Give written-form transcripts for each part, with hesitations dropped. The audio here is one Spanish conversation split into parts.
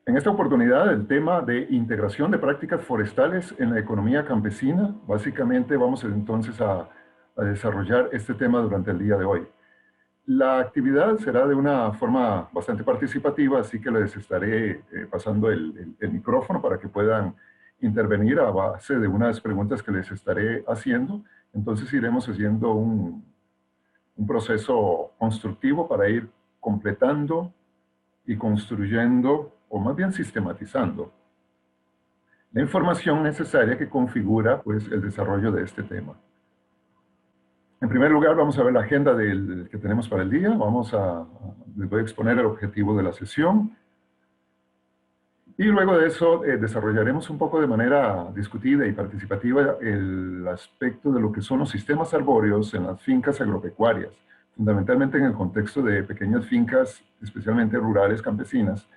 En esta oportunidad, el tema de integración de prácticas forestales en la economía campesina. Básicamente vamos entonces a desarrollar este tema durante el día de hoy. La actividad será de una forma bastante participativa, así que les estaré pasando el micrófono para que puedan intervenir a base de unas preguntas que les estaré haciendo. Entonces iremos haciendo un proceso constructivo para ir completando y construyendo, o más bien sistematizando, la información necesaria que configura pues, el desarrollo de este tema. En primer lugar, vamos a ver la agenda que tenemos para el día. Les voy a exponer el objetivo de la sesión. Y luego de eso, desarrollaremos un poco de manera discutida y participativa el aspecto de lo que son los sistemas arbóreos en las fincas agropecuarias, fundamentalmente en el contexto de pequeñas fincas, especialmente rurales, campesinas.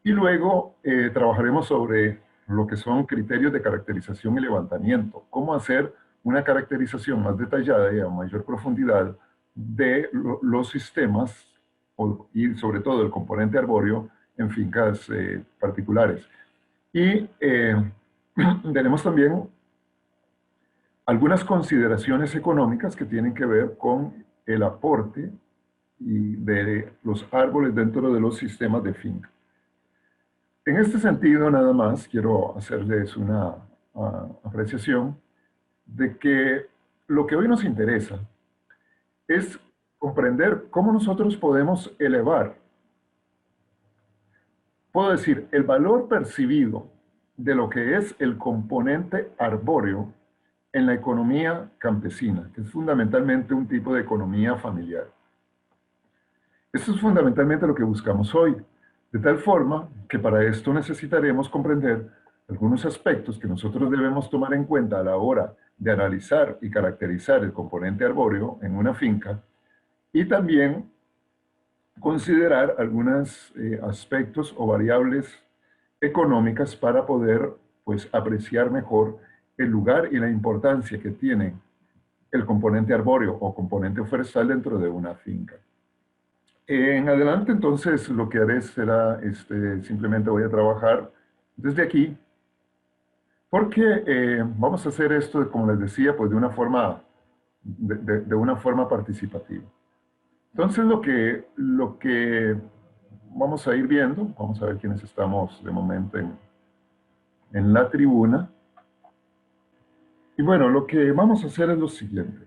Y luego trabajaremos sobre lo que son criterios de caracterización y levantamiento, cómo hacer una caracterización más detallada y a mayor profundidad de los sistemas y sobre todo el componente arbóreo en fincas particulares. Y tenemos también algunas consideraciones económicas que tienen que ver con el aporte de los árboles dentro de los sistemas de finca. En este sentido, nada más quiero hacerles una apreciación de que lo que hoy nos interesa es comprender cómo nosotros podemos elevar, puedo decir, el valor percibido de lo que es el componente arbóreo en la economía campesina, que es fundamentalmente un tipo de economía familiar. Eso es fundamentalmente lo que buscamos hoy, de tal forma que para esto necesitaremos comprender algunos aspectos que nosotros debemos tomar en cuenta a la hora de analizar y caracterizar el componente arbóreo en una finca y también considerar algunos aspectos o variables económicas para poder pues, apreciar mejor el lugar y la importancia que tiene el componente arbóreo o componente forestal dentro de una finca. En adelante, entonces, lo que haré será, simplemente voy a trabajar desde aquí, porque vamos a hacer esto, como les decía, pues de una forma, de una forma participativa. Entonces, lo que vamos a ir viendo, vamos a ver quiénes estamos de momento en la tribuna. Y bueno, lo que vamos a hacer es lo siguiente.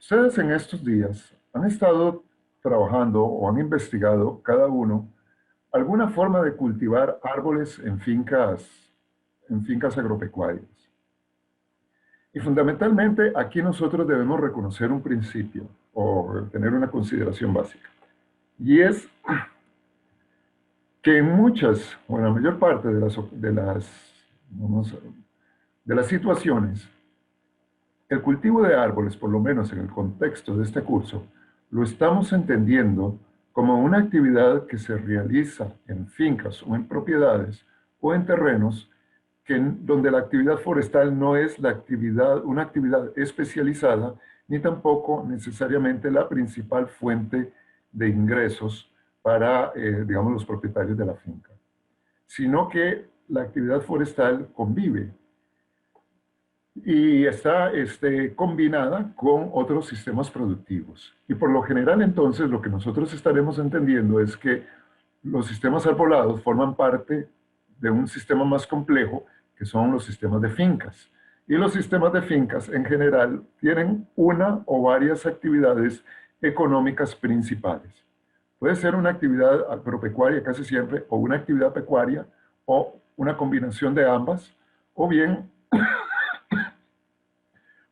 Ustedes en estos días han estado trabajando o han investigado cada uno alguna forma de cultivar árboles en fincas agropecuarias. Y fundamentalmente aquí nosotros debemos reconocer un principio o tener una consideración básica. Y es que en muchas, o en la mayor parte de las situaciones, el cultivo de árboles, por lo menos en el contexto de este curso, lo estamos entendiendo como una actividad que se realiza en fincas o en propiedades o en terrenos donde la actividad forestal no es una actividad especializada ni tampoco necesariamente la principal fuente de ingresos para, digamos, los propietarios de la finca, sino que la actividad forestal convive y está combinada con otros sistemas productivos. Y por lo general, entonces, lo que nosotros estaremos entendiendo es que los sistemas arbolados forman parte de un sistema más complejo, que son los sistemas de fincas. Y los sistemas de fincas, en general, tienen una o varias actividades económicas principales. Puede ser una actividad agropecuaria casi siempre, o una actividad pecuaria, o una combinación de ambas, o bien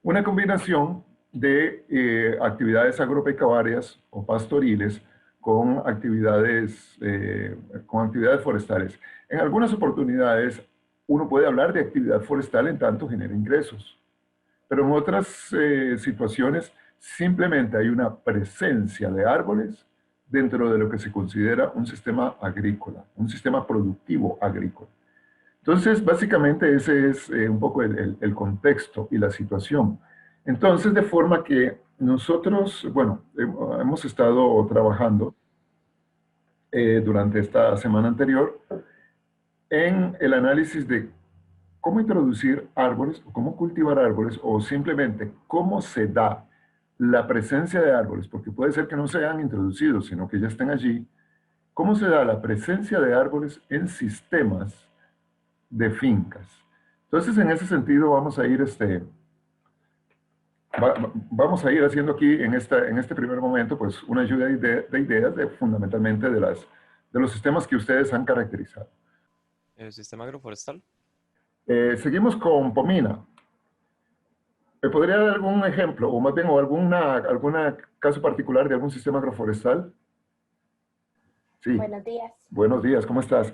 una combinación de actividades agropecuarias o pastoriles con con actividades forestales. En algunas oportunidades uno puede hablar de actividad forestal en tanto genera ingresos, pero en otras situaciones simplemente hay una presencia de árboles dentro de lo que se considera un sistema agrícola, un sistema productivo agrícola. Entonces, básicamente ese es un poco el contexto y la situación. Entonces, de forma que nosotros, bueno, hemos estado trabajando durante esta semana anterior en el análisis de cómo introducir árboles, o cómo cultivar árboles, o simplemente cómo se da la presencia de árboles, porque puede ser que no se hayan introducido, sino que ya estén allí, cómo se da la presencia de árboles en sistemas de fincas. Entonces, en ese sentido, vamos a ir, vamos a ir haciendo aquí, en este primer momento, pues una lluvia de ideas fundamentalmente de los sistemas que ustedes han caracterizado. ¿El sistema agroforestal? Seguimos con Pomina. ¿Me podría dar algún ejemplo, o más bien, o alguna caso particular de algún sistema agroforestal? Sí. Buenos días. Buenos días, ¿cómo estás?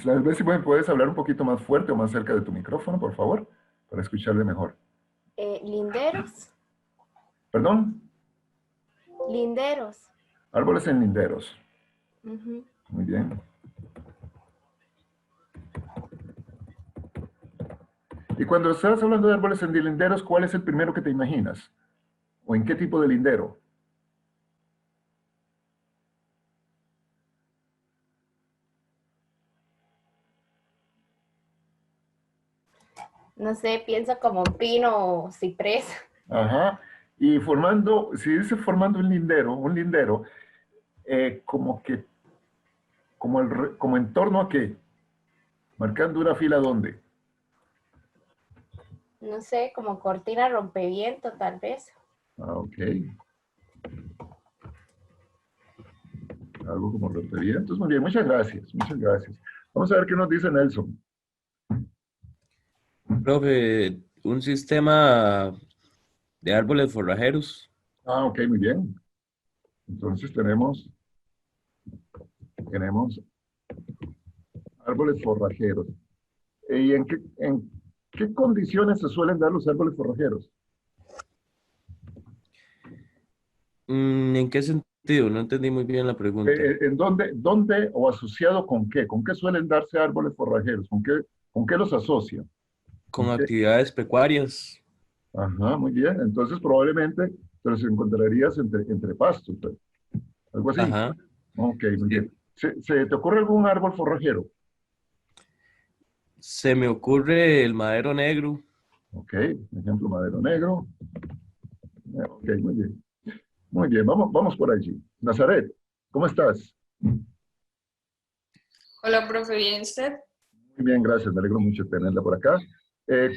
Tal vez si puedes hablar un poquito más fuerte o más cerca de tu micrófono, por favor, para escucharle mejor. Linderos. ¿Perdón? Linderos. Árboles en linderos. Ujú. Muy bien. Y cuando estás hablando de árboles en linderos, ¿cuál es el primero que te imaginas? ¿O en qué tipo de lindero? No sé, pienso como pino o ciprés. Ajá. Y formando, si dice formando un lindero, como que, como en torno a qué, marcando una fila ¿dónde? No sé, como cortina rompeviento tal vez. Ah, ok. Algo como rompevientos. Muy bien, muchas gracias, muchas gracias. Vamos a ver qué nos dice Nelson. Profe, un sistema de árboles forrajeros. Ah, ok, muy bien. Entonces tenemos árboles forrajeros. ¿Y en qué condiciones se suelen dar los árboles forrajeros? ¿En qué sentido? No entendí muy bien la pregunta. ¿En dónde o asociado con qué? ¿Con qué suelen darse árboles forrajeros? Con qué los asocian? Con ¿Con qué? actividades pecuarias. Ajá, muy bien. Entonces probablemente te los encontrarías entre pastos, pues, algo así. Ajá. Ok, muy Sí. bien. ¿Se te ocurre algún árbol forrajero? Se me ocurre el madero negro. Ok, ejemplo, madero negro. Ok, muy bien. Muy bien, vamos por allí. Nazaret, ¿cómo estás? Muy Hola, profe, ¿bien usted? bien, gracias. Me alegro mucho de tenerla por acá.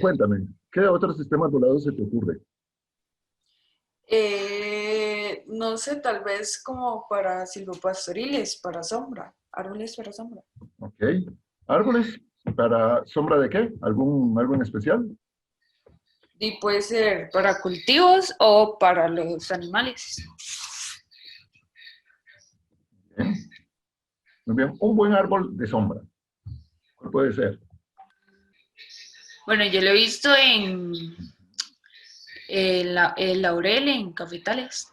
Cuéntame, ¿qué otro sistema arbolado se te ocurre? No sé, tal vez como para silvopastoriles, para sombra, árboles para sombra. Ok. ¿Árboles para sombra de qué? ¿Algo en especial? Y puede ser para cultivos o para los animales. Bien. Muy bien. Un buen árbol de sombra. ¿Cuál puede ser? Bueno, yo lo he visto en el laurel en cafetales.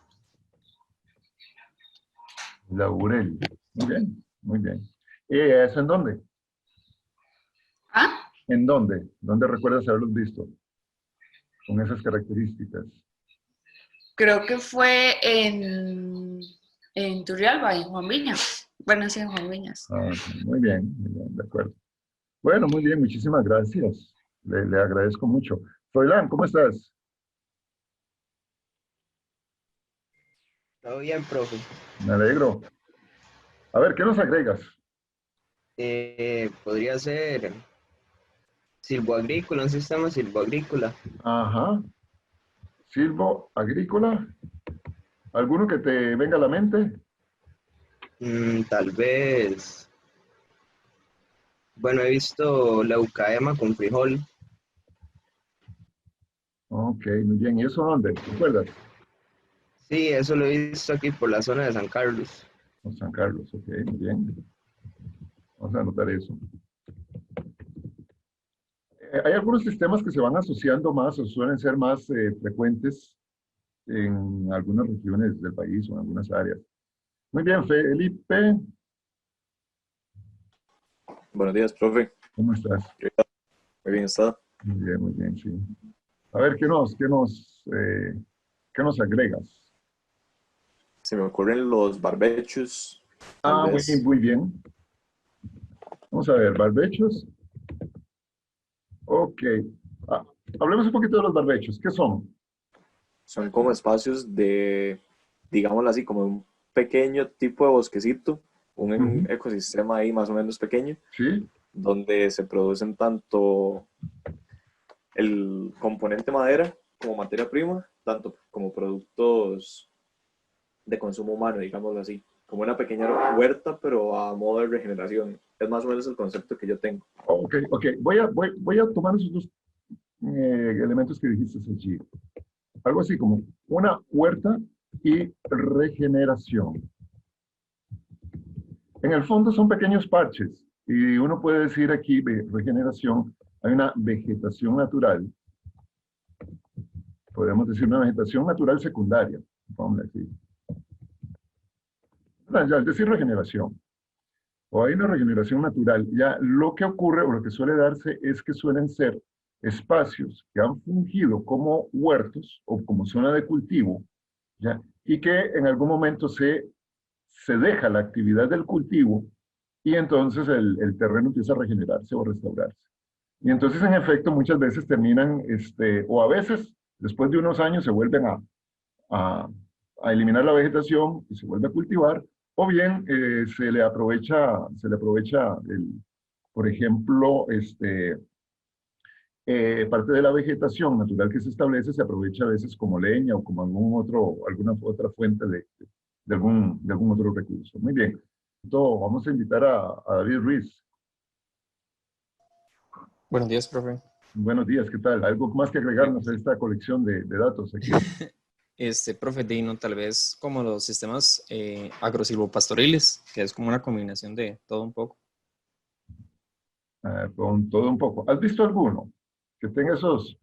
Laurel. Muy bien, muy bien. ¿Eso en dónde? Ah, ¿En dónde? ¿Dónde recuerdas haberlos visto? Con esas características. creo que fue en Turrialba, en Juan Viñas. Bueno, sí, en Juan Viñas. Ah, muy bien, de acuerdo. Bueno, muy bien, muchísimas gracias. Le agradezco mucho. Froilán, ¿cómo estás? Todo bien, profe. Me alegro. A ver, ¿qué nos agregas? Podría ser silvoagrícola, un sistema silvoagrícola. Ajá. Silvo agrícola. ¿Alguno que te venga a la mente? Tal vez, bueno, he visto la Eucaema con frijol. Ok, muy bien. ¿Y eso dónde? ¿Te acuerdas? Sí, eso lo he visto aquí por la zona de San Carlos. Con San Carlos, ok, muy bien. Vamos a anotar eso. Hay algunos sistemas que se van asociando más o suelen ser más frecuentes en algunas regiones del país o en algunas áreas. Muy bien, Felipe, Buenos días, profe. ¿cómo estás? Muy bien, ¿está? Muy bien, sí. A ver, ¿qué nos agregas? Se me ocurren los barbechos, tal Ah, vez. muy bien. Vamos a ver, barbechos. Ok. Ah, hablemos un poquito de los barbechos. ¿Qué son? Son como espacios de, digámoslo así, como un pequeño tipo de bosquecito, un Ujú. ecosistema ahí más o menos pequeño, ¿Sí? donde se producen tanto el componente madera como materia prima, tanto como productos de consumo humano, digámoslo así. Como una pequeña huerta, pero a modo de regeneración. Es más o menos el concepto que yo tengo. Ok, ok. Voy a tomar esos dos elementos que dijiste allí. Algo así como una huerta y regeneración. En el fondo son pequeños parches y uno puede decir aquí regeneración, hay una vegetación natural, podemos decir una vegetación natural secundaria, vamos a decir. Ya, es decir, regeneración. O hay una regeneración natural. Ya lo que ocurre o lo que suele darse es que suelen ser espacios que han fungido como huertos o como zona de cultivo, ¿ya? Y que en algún momento se deja la actividad del cultivo y entonces el terreno empieza a regenerarse o restaurarse. Y entonces, en efecto, muchas veces terminan, o a veces, después de unos años, se vuelven a, a eliminar la vegetación y se vuelve a cultivar, o bien se le aprovecha por ejemplo, parte de la vegetación natural que se establece se aprovecha a veces como leña o como alguna otra fuente de algún otro recurso. Muy bien. Entonces, vamos a invitar a David Ruiz. Buenos días, profe. Buenos días, ¿qué tal? ¿Algo más que agregarnos a esta colección de datos aquí? Profe Dino, tal vez como los sistemas agrosilvopastoriles, que es como una combinación de todo un poco. Con todo un poco. ¿Has visto alguno que tenga esos?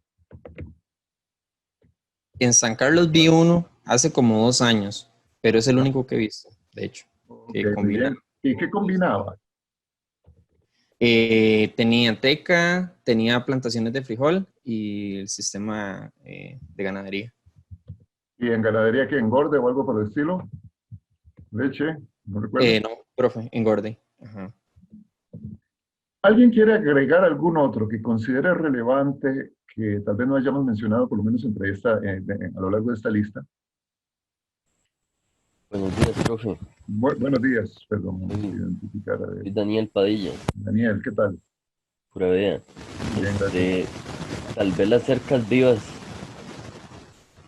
En San Carlos vi uno hace como 2 años, pero es el único que he visto, de hecho, Ok, que muy combina. bien. ¿Y qué combinaba? Tenía teca, tenía plantaciones de frijol y el sistema de ganadería. ¿Y en ganadería que engorde o algo por el estilo? ¿Leche? ¿No recuerdas? No, profe, engorde. Ajá. ¿Alguien quiere agregar algún otro que considere relevante que tal vez no hayamos mencionado, por lo menos a lo largo de esta lista? Buenos días, profe. Buenos días, perdón, vamos a Soy, identificar a soy Daniel Padilla, Daniel, ¿qué tal? pura vida. Bien, gracias. Tal vez las cercas vivas,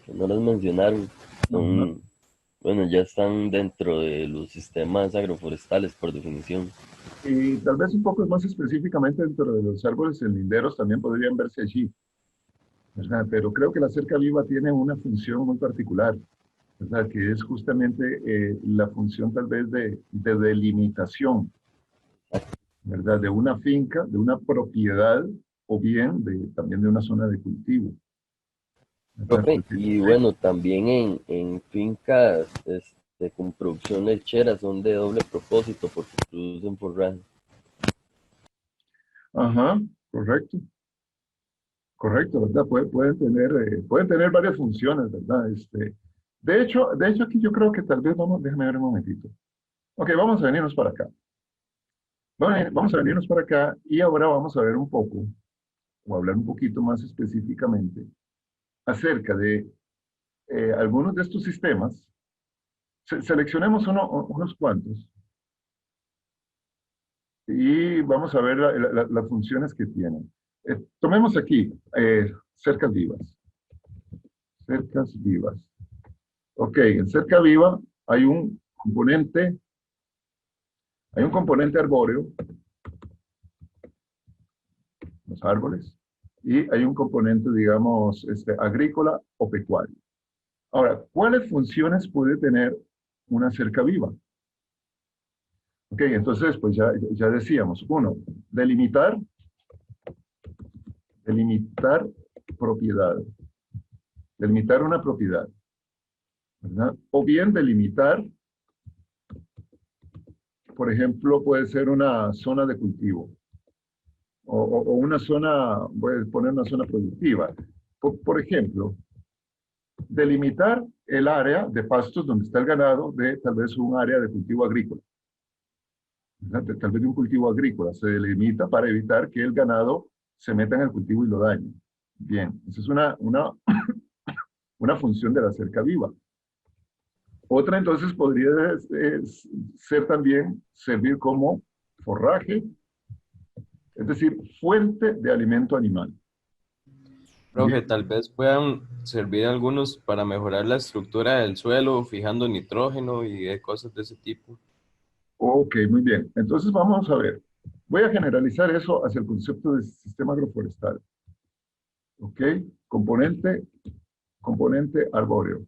que no las mencionaron, Ajá. son, bueno, ya están dentro de los sistemas agroforestales por definición. Y tal vez un poco más específicamente dentro de los árboles linderos también podrían verse allí, ¿verdad? Pero creo que la cerca viva tiene una función muy particular, ¿verdad? Que es justamente la función tal vez de delimitación, ¿verdad? De una finca, de una propiedad o bien también de una zona de cultivo, ¿verdad? Profe, Porque, y sí. bueno, también en fincas con producción lechera son de doble propósito porque producen forraje. Ajá, correcto, correcto, ¿verdad? Pueden tener varias funciones, ¿verdad? De hecho, aquí yo creo que tal vez déjame ver un momentito. Ok, vamos a venirnos para acá. Vamos a venirnos para acá y ahora vamos a ver un poco, o hablar un poquito más específicamente, acerca de algunos de estos sistemas. Seleccionemos unos cuantos y vamos a ver las funciones que tienen. Tomemos aquí cercas vivas. Cercas vivas. Ok, en cerca viva hay un componente arbóreo, los árboles, y hay un componente, digamos, agrícola o pecuario. Ahora, ¿cuáles funciones puede tener una cerca viva? Ok, entonces, pues ya decíamos, uno, delimitar propiedad, delimitar una propiedad, ¿verdad? O bien delimitar, por ejemplo, puede ser una zona de cultivo, o una zona, voy a poner una zona productiva. Por ejemplo, delimitar el área de pastos donde está el ganado de tal vez un área de cultivo agrícola. ¿verdad? Tal vez de un cultivo agrícola, se delimita para evitar que el ganado se meta en el cultivo y lo dañe. Bien, esa es una función de la cerca viva. Otra entonces podría ser también servir como forraje, es decir, fuente de alimento animal. Profe, Bien. tal vez puedan servir algunos para mejorar la estructura del suelo, fijando nitrógeno y cosas de ese tipo. Ok, muy bien. Entonces vamos a ver. Voy a generalizar eso hacia el concepto de sistema agroforestal. Ok, componente arbóreo.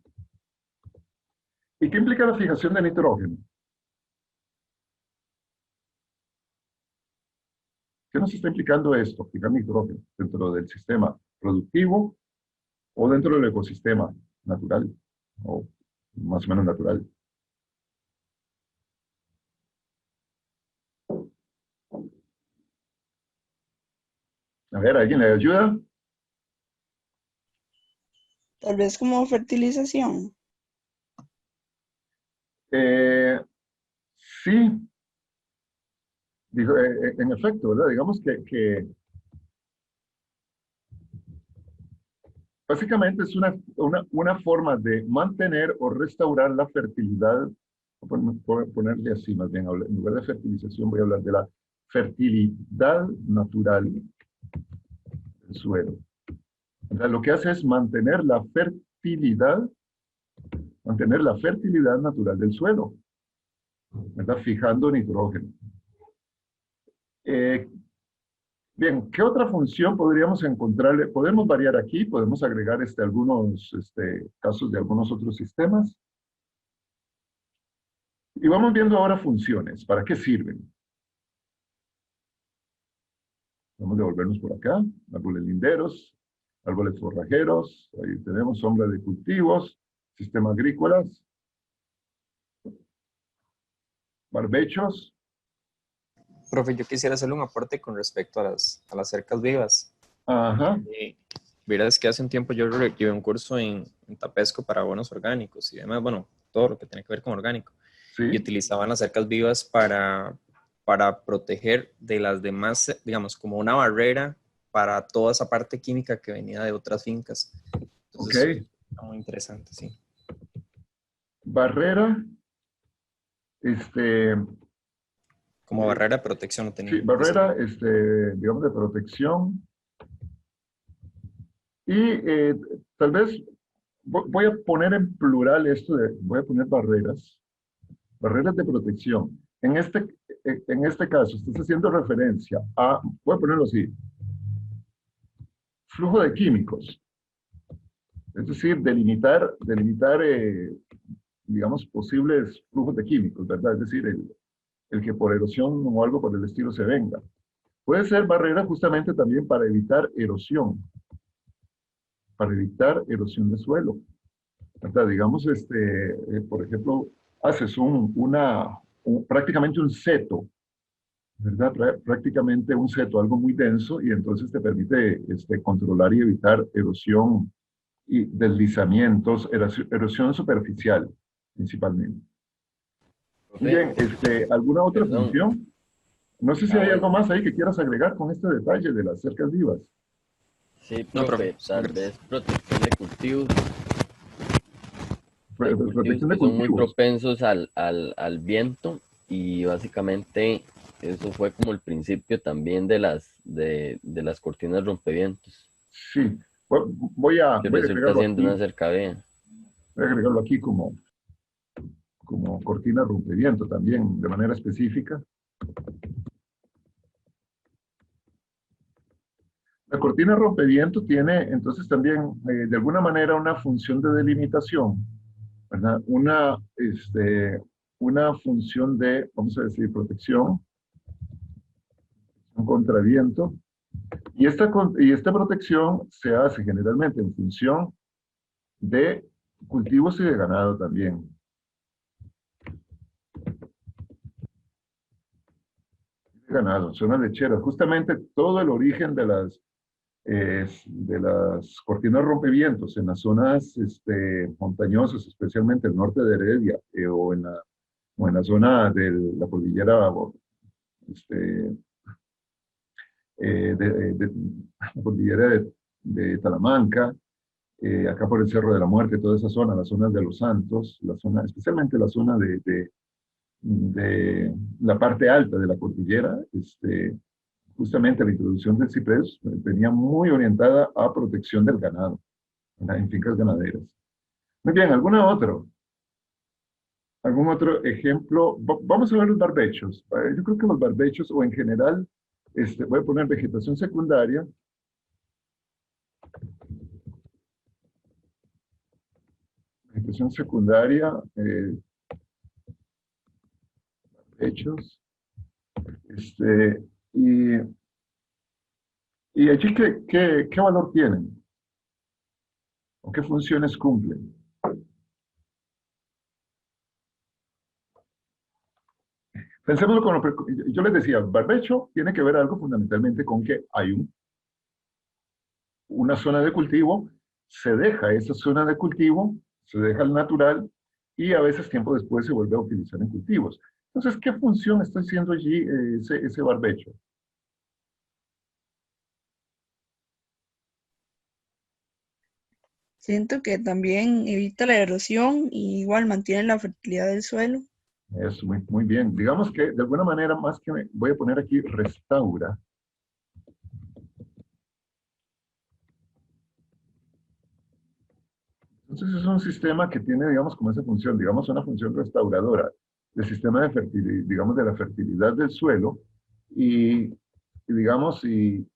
¿Y qué implica la fijación de nitrógeno? ¿Qué nos está implicando esto? Fijar nitrógeno dentro del sistema productivo o dentro del ecosistema natural, o más o menos natural. A ver, ¿alguien le ayuda? Tal vez como fertilización. Eh, sí, digo, en efecto, ¿verdad? Digamos que básicamente es una forma de mantener o restaurar la fertilidad. Voy a ponerle así, más bien, en lugar de fertilización voy a hablar de la fertilidad natural del suelo. O sea, lo que hace es mantener la fertilidad natural del suelo, ¿verdad? Fijando nitrógeno. Bien, ¿qué otra función podríamos encontrarle? Podemos variar aquí, podemos agregar algunos casos de algunos otros sistemas. Y vamos viendo ahora funciones. ¿Para qué sirven? Vamos a devolvernos por acá. Árboles linderos, árboles forrajeros. Ahí tenemos sombra de cultivos, sistemas agrícolas, barbechos. Profe, yo quisiera hacerle un aporte con respecto a las cercas vivas. Ajá. Verás que hace un tiempo yo llevé un curso en Tapesco para abonos orgánicos y demás, bueno, todo lo que tiene que ver con orgánico. Sí. Y utilizaban las cercas vivas para proteger de las demás, digamos, como una barrera para toda esa parte química que venía de otras fincas. Entonces, ok. Muy interesante, sí. Barrera, Como barrera de protección no tenía. sí, barrera, digamos, de protección. Y tal vez voy a poner en plural voy a poner barreras de protección. En este caso, estás haciendo referencia a, voy a ponerlo así, flujo de químicos. Es decir, delimitar digamos, posibles flujos de químicos, ¿verdad? Es decir, el que por erosión o algo por el estilo se venga. Puede ser barrera justamente también para evitar erosión de suelo, ¿verdad? Digamos, por ejemplo, haces prácticamente un seto, ¿verdad? Prácticamente un seto, algo muy denso, y entonces te permite controlar y evitar erosión y deslizamientos, erosión superficial, principalmente. Bien, ¿alguna otra función? No sé si hay algo más ahí que quieras agregar con este detalle de las cercas vivas. Sí, No, profe, tal vez protección de cultivos. Protección de Que son muy cultivos. propensos al viento, y básicamente eso fue como el principio también de las cortinas rompevientos, Sí, voy a que resulta siendo una aquí, cercavea. voy a agregarlo aquí como cortina rompeviento también, de manera específica. La cortina rompeviento tiene entonces también de alguna manera una función de delimitación, ¿verdad? Una función de, vamos a decir, protección contra viento. Y esta protección se hace generalmente en función de cultivos y de ganado también. Ganado, zonas lecheras. Justamente todo el origen de las cortinas rompevientos en las zonas montañosas, especialmente el norte de Heredia, o en la zona de la cordillera este, la cordillera de Talamanca, acá por el Cerro de la Muerte, toda esa zona, las zonas de Los Santos, la zona, especialmente la zona de la parte alta de la cordillera, justamente la introducción del ciprés venía muy orientada a protección del ganado, en fincas ganaderas. Muy bien, ¿algún otro ejemplo? Vamos a ver los barbechos. Yo creo que los barbechos, o en general, voy a poner vegetación secundaria. Vegetación secundaria, barbechos. Y allí, ¿qué valor tienen? ¿O qué funciones cumplen? Pensémoslo con yo les decía, barbecho tiene que ver algo fundamentalmente con que hay una zona de cultivo, se deja esa zona de cultivo, se deja al natural y a veces tiempo después se vuelve a utilizar en cultivos. Entonces, ¿qué función está haciendo allí ese barbecho? Siento que también evita la erosión y igual mantiene la fertilidad del suelo. Eso, muy bien. Digamos que de alguna manera, más que voy a poner aquí, restaura. Entonces es un sistema que tiene, digamos, como esa función, digamos, una función restauradora del sistema de fertilidad, digamos, de la fertilidad del suelo digamos, y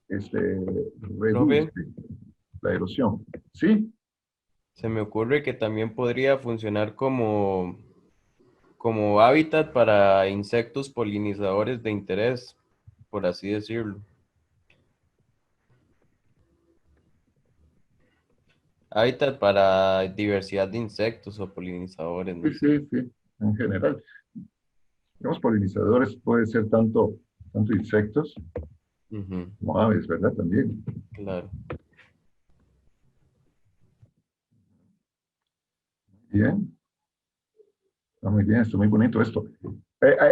reduce Profe, la erosión. ¿Sí? se me ocurre que también podría funcionar como hábitat para insectos polinizadores de interés, por así decirlo. Hábitat para diversidad de insectos o polinizadores, Sí, no sé. sí, sí, en general. Digamos, polinizadores puede ser tanto insectos Ujú, como aves, ¿verdad? También. claro. Bien, está muy bien, está muy bonito esto.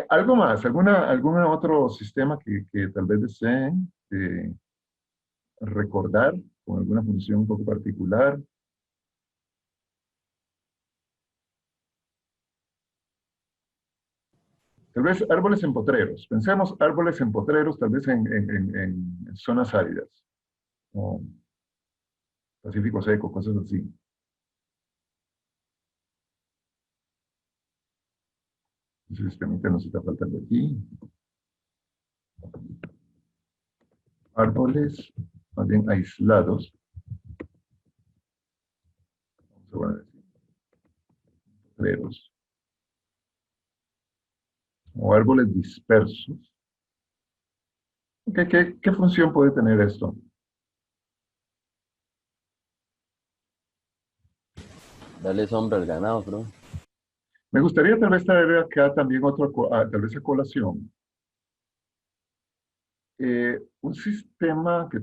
¿Algo más? ¿Algún otro sistema que tal vez deseen recordar con alguna función un poco particular? Tal vez árboles en potreros. Pensemos árboles en potreros, tal vez en zonas áridas, como Pacífico seco, cosas así. Ese sistemita nos está faltando aquí. Árboles, más bien aislados. Vamos a decir, potreros. O árboles dispersos. ¿Qué función puede tener esto? Darle sombra al ganado, bro. Me gustaría tal vez traer acá también tal vez a colación. Un sistema que,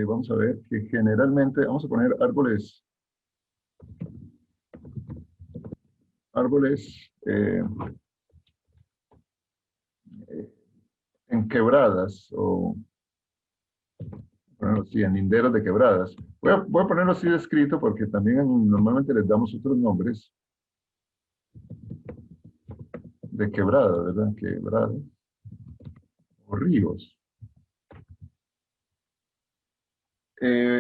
vamos a ver, que generalmente, vamos a poner árboles en quebradas, o ponerlo así, en linderos de quebradas. Voy a ponerlo así descrito porque también normalmente les damos otros nombres de quebrada, ¿verdad? Quebrada. O ríos.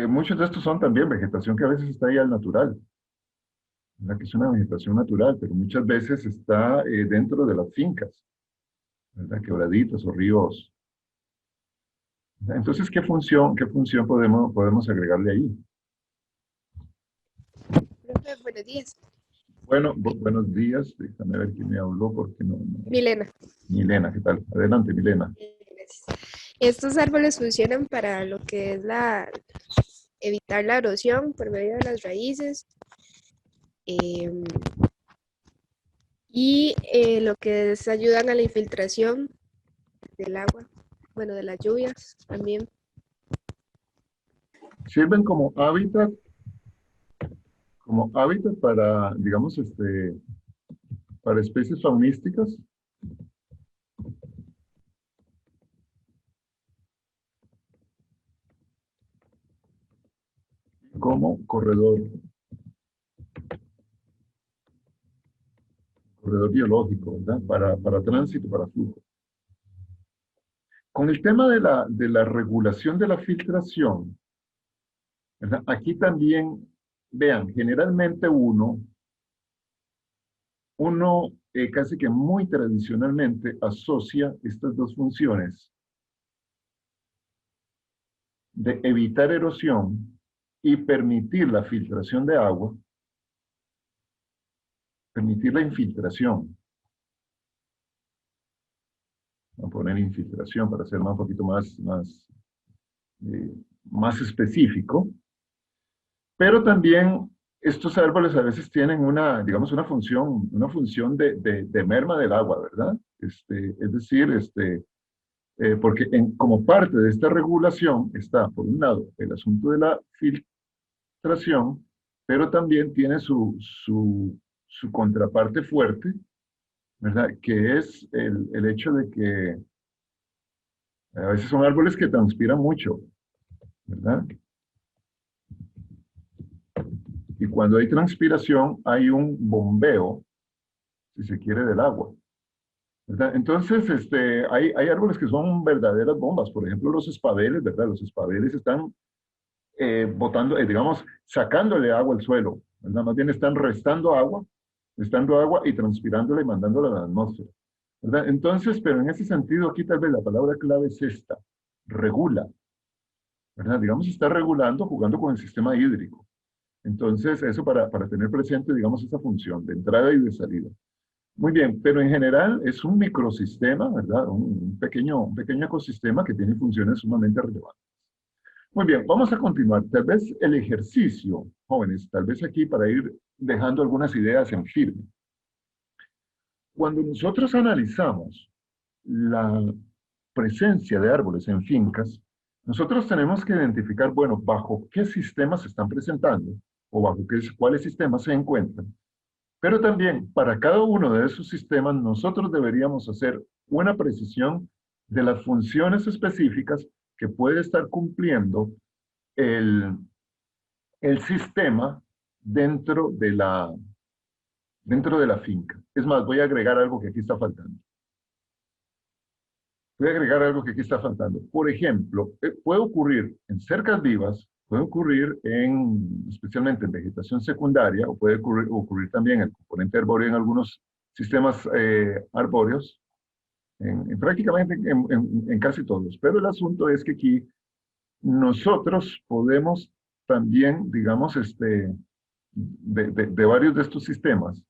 Muchos de estos son también vegetación que a veces está ahí al natural, ¿verdad? Que es una vegetación natural, pero muchas veces está dentro de las fincas, ¿verdad? Quebraditos o ríos. Entonces, ¿qué función podemos agregarle ahí? Profe, buenos días. Bueno, buenos días. Déjame ver quién me habló porque no. Milena. Milena, ¿qué tal? Adelante, Milena. Gracias. Estos árboles funcionan para lo que es evitar la erosión por medio de las raíces em, y lo que es ayudan a la infiltración del agua, bueno, de las lluvias también. Sirven como hábitat para, digamos, para especies faunísticas. Como corredor biológico, ¿verdad? Para tránsito, para flujo. Con el tema de la regulación de la filtración, ¿verdad? Aquí también, vean, generalmente uno casi que muy tradicionalmente asocia estas dos funciones de evitar erosión y permitir la filtración de agua, permitir la infiltración. Vamos a poner infiltración para ser un poquito más específico. Pero también estos árboles a veces tienen digamos, una función de merma del agua, ¿verdad? Es decir, porque como parte de esta regulación está, por un lado, el asunto de la filtración, pero también tiene su contraparte fuerte, ¿verdad? Que es el hecho de que a veces son árboles que transpiran mucho, ¿verdad? Y cuando hay transpiración, hay un bombeo, si se quiere, del agua, ¿verdad? Entonces, hay árboles que son verdaderas bombas. Por ejemplo, los espabeles, ¿verdad? Los espabeles están botando, digamos, sacándole agua al suelo, ¿verdad? Más bien están restando agua y transpirándola y mandándola a la atmósfera, ¿verdad? Entonces, pero en ese sentido, aquí tal vez la palabra clave es esta: regula, ¿verdad? Digamos, está regulando, jugando con el sistema hídrico. Entonces, eso para tener presente, digamos, esa función de entrada y de salida. Muy bien, pero en general es un microsistema, ¿verdad? Un pequeño ecosistema que tiene funciones sumamente relevantes. Muy bien, vamos a continuar. Tal vez el ejercicio, jóvenes, tal vez aquí para ir dejando algunas ideas en firme. Cuando nosotros analizamos la presencia de árboles en fincas, nosotros tenemos que identificar, bueno, bajo qué sistemas se están presentando o bajo cuáles sistemas se encuentran. Pero también, para cada uno de esos sistemas, nosotros deberíamos hacer una precisión de las funciones específicas que puede estar cumpliendo el sistema dentro de la finca. Es más, voy a agregar algo que aquí está faltando. Por ejemplo, puede ocurrir en cercas vivas, puede ocurrir especialmente en vegetación secundaria, o puede ocurrir también el componente arbóreo en algunos sistemas arbóreos, prácticamente en casi todos. Pero el asunto es que aquí nosotros podemos también, digamos, de varios de estos sistemas,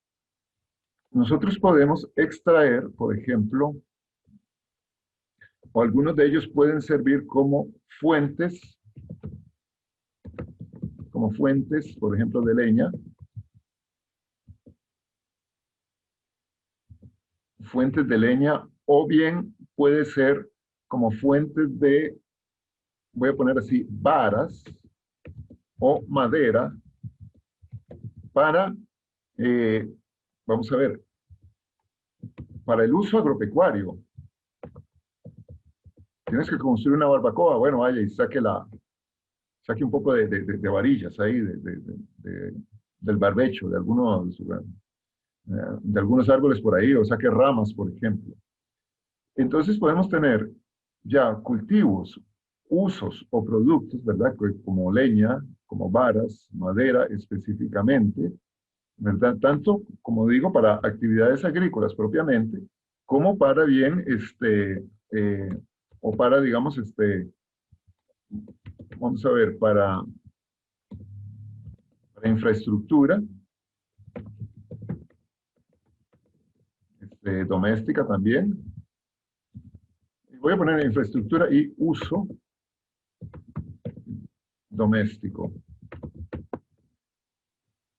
nosotros podemos extraer, por ejemplo, o algunos de ellos pueden servir como fuentes, por ejemplo, de leña, o bien puede ser como fuentes de, voy a poner así, varas o madera para, vamos a ver, para el uso agropecuario. Tienes que construir una barbacoa, bueno, vaya y saque un poco de varillas ahí, del barbecho, de algunos árboles por ahí, o saque ramas, por ejemplo. Entonces podemos tener ya cultivos, usos o productos, ¿verdad? Como leña, como varas, madera específicamente, ¿verdad? Tanto, como digo, para actividades agrícolas propiamente, como para bien, o para, digamos, vamos a ver, para infraestructura, doméstica también. Voy a poner infraestructura y uso doméstico.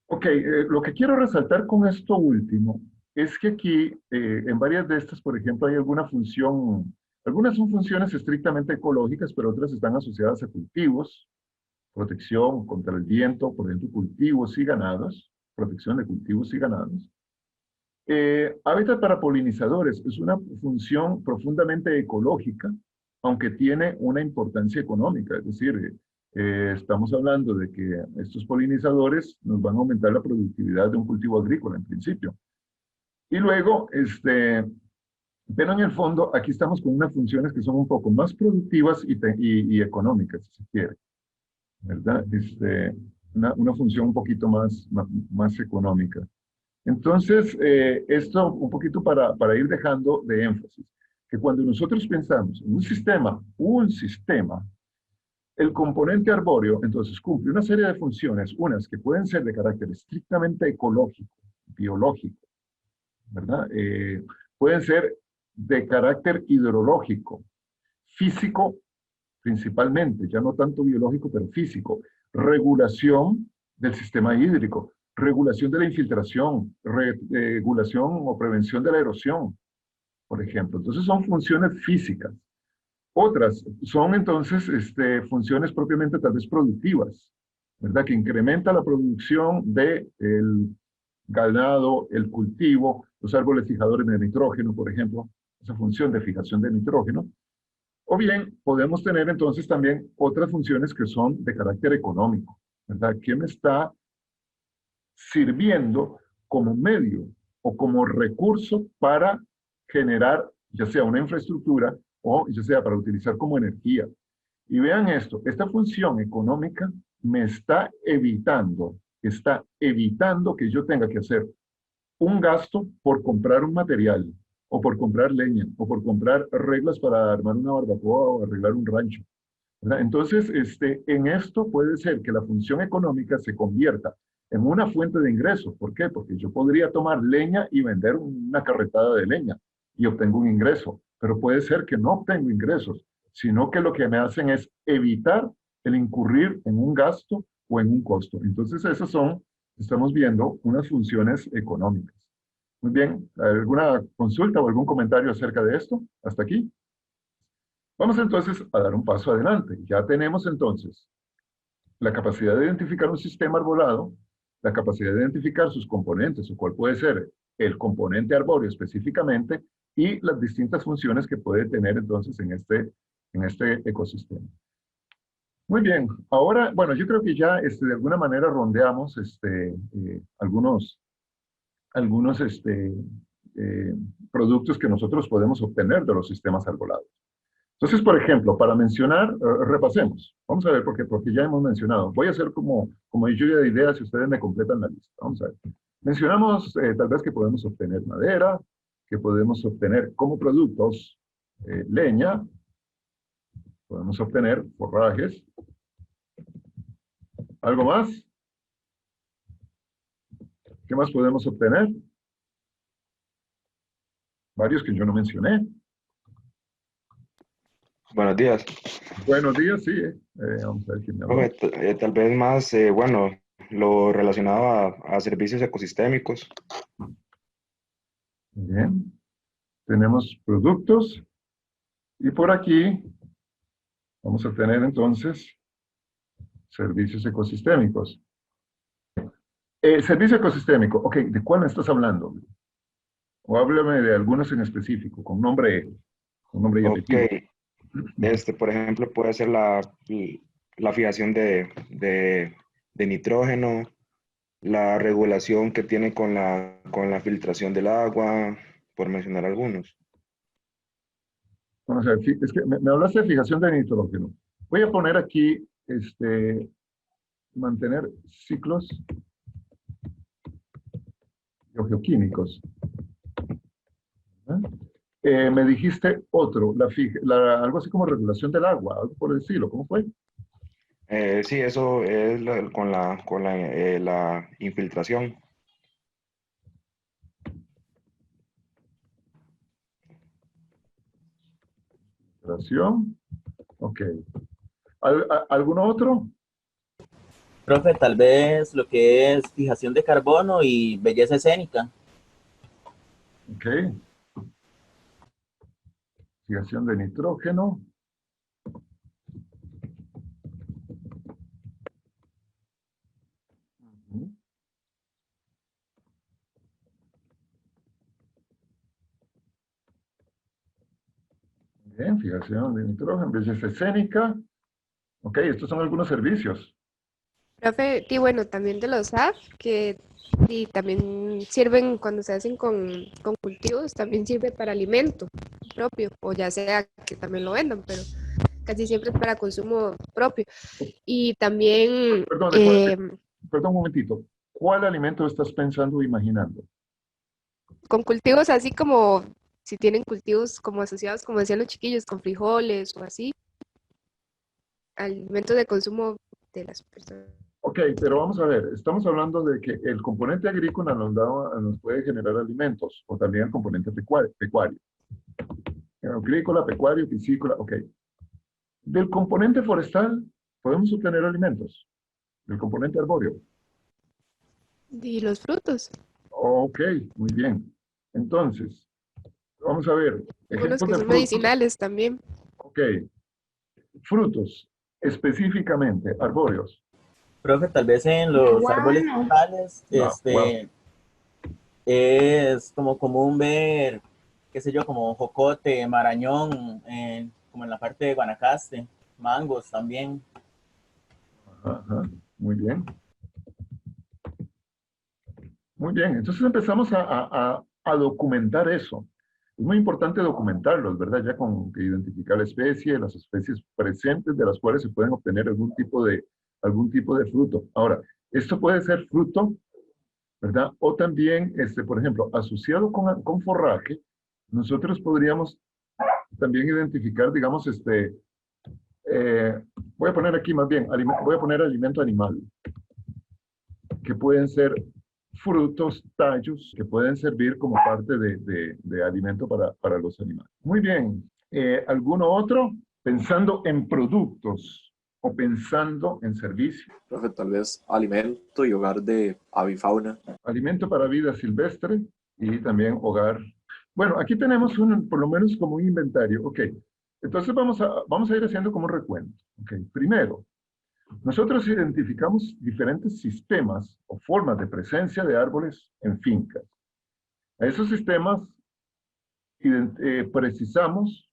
Ok, lo que quiero resaltar con esto último es que aquí, en varias de estas, por ejemplo, hay alguna función. Algunas son funciones estrictamente ecológicas, pero otras están asociadas a cultivos, protección contra el viento, por ejemplo, cultivos y ganados, protección de cultivos y ganados. Hábitat para polinizadores es una función profundamente ecológica, aunque tiene una importancia económica. Es decir, estamos hablando de que estos polinizadores nos van a aumentar la productividad de un cultivo agrícola en principio. Y luego, pero en el fondo, aquí estamos con unas funciones que son un poco más productivas y económicas, si se quiere, ¿verdad? Una función un poquito más económica. Entonces, esto un poquito para ir dejando de énfasis, que cuando nosotros pensamos en un sistema, el componente arbóreo, entonces, cumple una serie de funciones, unas que pueden ser de carácter estrictamente ecológico, biológico, ¿verdad? Pueden ser de carácter hidrológico, físico principalmente, ya no tanto biológico, pero físico, regulación del sistema hídrico, regulación de la infiltración, regulación o prevención de la erosión, por ejemplo. Entonces son funciones físicas. Otras son entonces funciones propiamente tal vez productivas, ¿verdad? Que incrementa la producción del ganado, el cultivo, los árboles fijadores de nitrógeno, por ejemplo, esa función de fijación de nitrógeno. O bien podemos tener entonces también otras funciones que son de carácter económico, ¿verdad? ¿Qué me está sirviendo como medio o como recurso para generar ya sea una infraestructura o ya sea para utilizar como energía? Y vean esto, esta función económica me está evitando que yo tenga que hacer un gasto por comprar un material, o por comprar leña, o por comprar reglas para armar una barbacoa o arreglar un rancho, ¿verdad? Entonces, en esto puede ser que la función económica se convierta en una fuente de ingreso. ¿Por qué? Porque yo podría tomar leña y vender una carretada de leña y obtengo un ingreso, pero puede ser que no obtengo ingresos, sino que lo que me hacen es evitar el incurrir en un gasto o en un costo. Entonces, esas son, estamos viendo, unas funciones económicas. Muy bien, ¿alguna consulta o algún comentario acerca de esto? ¿Hasta aquí? Vamos entonces a dar un paso adelante. Ya tenemos entonces la capacidad de identificar un sistema arbolado, la capacidad de identificar sus componentes, o cuál puede ser el componente arbóreo específicamente, y las distintas funciones que puede tener entonces en este ecosistema. Muy bien, ahora, bueno, yo creo que ya de alguna manera rondeamos algunos productos que nosotros podemos obtener de los sistemas arbolados. Entonces, por ejemplo, para mencionar, repasemos. Vamos a ver, porque ya hemos mencionado. Voy a hacer como lluvia de ideas y ustedes me completan la lista. Vamos a ver. Mencionamos tal vez que podemos obtener madera, que podemos obtener como productos leña, podemos obtener forrajes. ¿Algo más? ¿Qué más podemos obtener? Varios que yo no mencioné. Buenos días. Buenos días, sí. Vamos a ver quién me habló. Tal vez más, bueno, lo relacionado a servicios ecosistémicos. Bien. Tenemos productos. Y por aquí vamos a tener entonces servicios ecosistémicos. Servicio ecosistémico. Ok, ¿de cuál me estás hablando? O háblame de algunos en específico, con nombre y apellido. Ok. Por ejemplo, puede ser la fijación de nitrógeno, la regulación que tiene con la filtración del agua, por mencionar algunos. Vamos a ver, es que me hablaste de fijación de nitrógeno. Voy a poner aquí, mantener ciclos geoquímicos. Me dijiste otro, algo así como regulación del agua, algo por decirlo, ¿cómo fue? Sí, eso es con la infiltración. Infiltración. Ok. ¿Alguno otro? Profe, tal vez lo que es fijación de carbono y belleza escénica. Ok. Fijación de nitrógeno. Bien, fijación de nitrógeno, belleza escénica. Ok, estos son algunos servicios. Profe, y bueno, también de los AP, que y también sirven cuando se hacen con cultivos, también sirve para alimento propio, o ya sea que también lo vendan, pero casi siempre es para consumo propio. Y también Perdón, perdón un momentito. ¿Cuál alimento estás pensando o imaginando? con cultivos así como, si tienen cultivos como asociados, como decían los chiquillos, con frijoles o así, alimentos de consumo de las personas. Ok, pero vamos a ver, estamos hablando de que el componente agrícola nos puede generar alimentos, o también el componente pecuario. Agrícola, pecuario, piscícola, ok. Del componente forestal podemos obtener alimentos, del componente arbóreo. Y los frutos, Ok, muy bien. Entonces, vamos a ver, unos ejemplos que de son frutos. medicinales también. Ok, frutos, específicamente, arbóreos. Profe, tal vez en los árboles Guano. frutales, Wow. es como común ver, qué sé yo, como jocote, marañón, como en la parte de Guanacaste, mangos también. Ajá, muy bien. Muy bien, entonces empezamos a documentar eso. Es muy importante documentarlos, ¿verdad? Ya con que identificar la especie, las especies presentes de las cuales se pueden obtener algún tipo de fruto. Ahora, esto puede ser fruto, ¿verdad? O también, por ejemplo, asociado con forraje, nosotros podríamos también identificar, digamos, voy a poner aquí más bien, voy a poner alimento animal, que pueden ser frutos, tallos, que pueden servir como parte de alimento para los animales. Muy bien. ¿Alguno otro? Pensando en productos o pensando en servicios. Profe, tal vez alimento y hogar de avifauna. Alimento para vida silvestre y también hogar. Bueno, aquí tenemos por lo menos como un inventario. Ok, entonces vamos a ir haciendo como un recuento. Ok, primero, nosotros identificamos diferentes sistemas o formas de presencia de árboles en fincas. A esos sistemas precisamos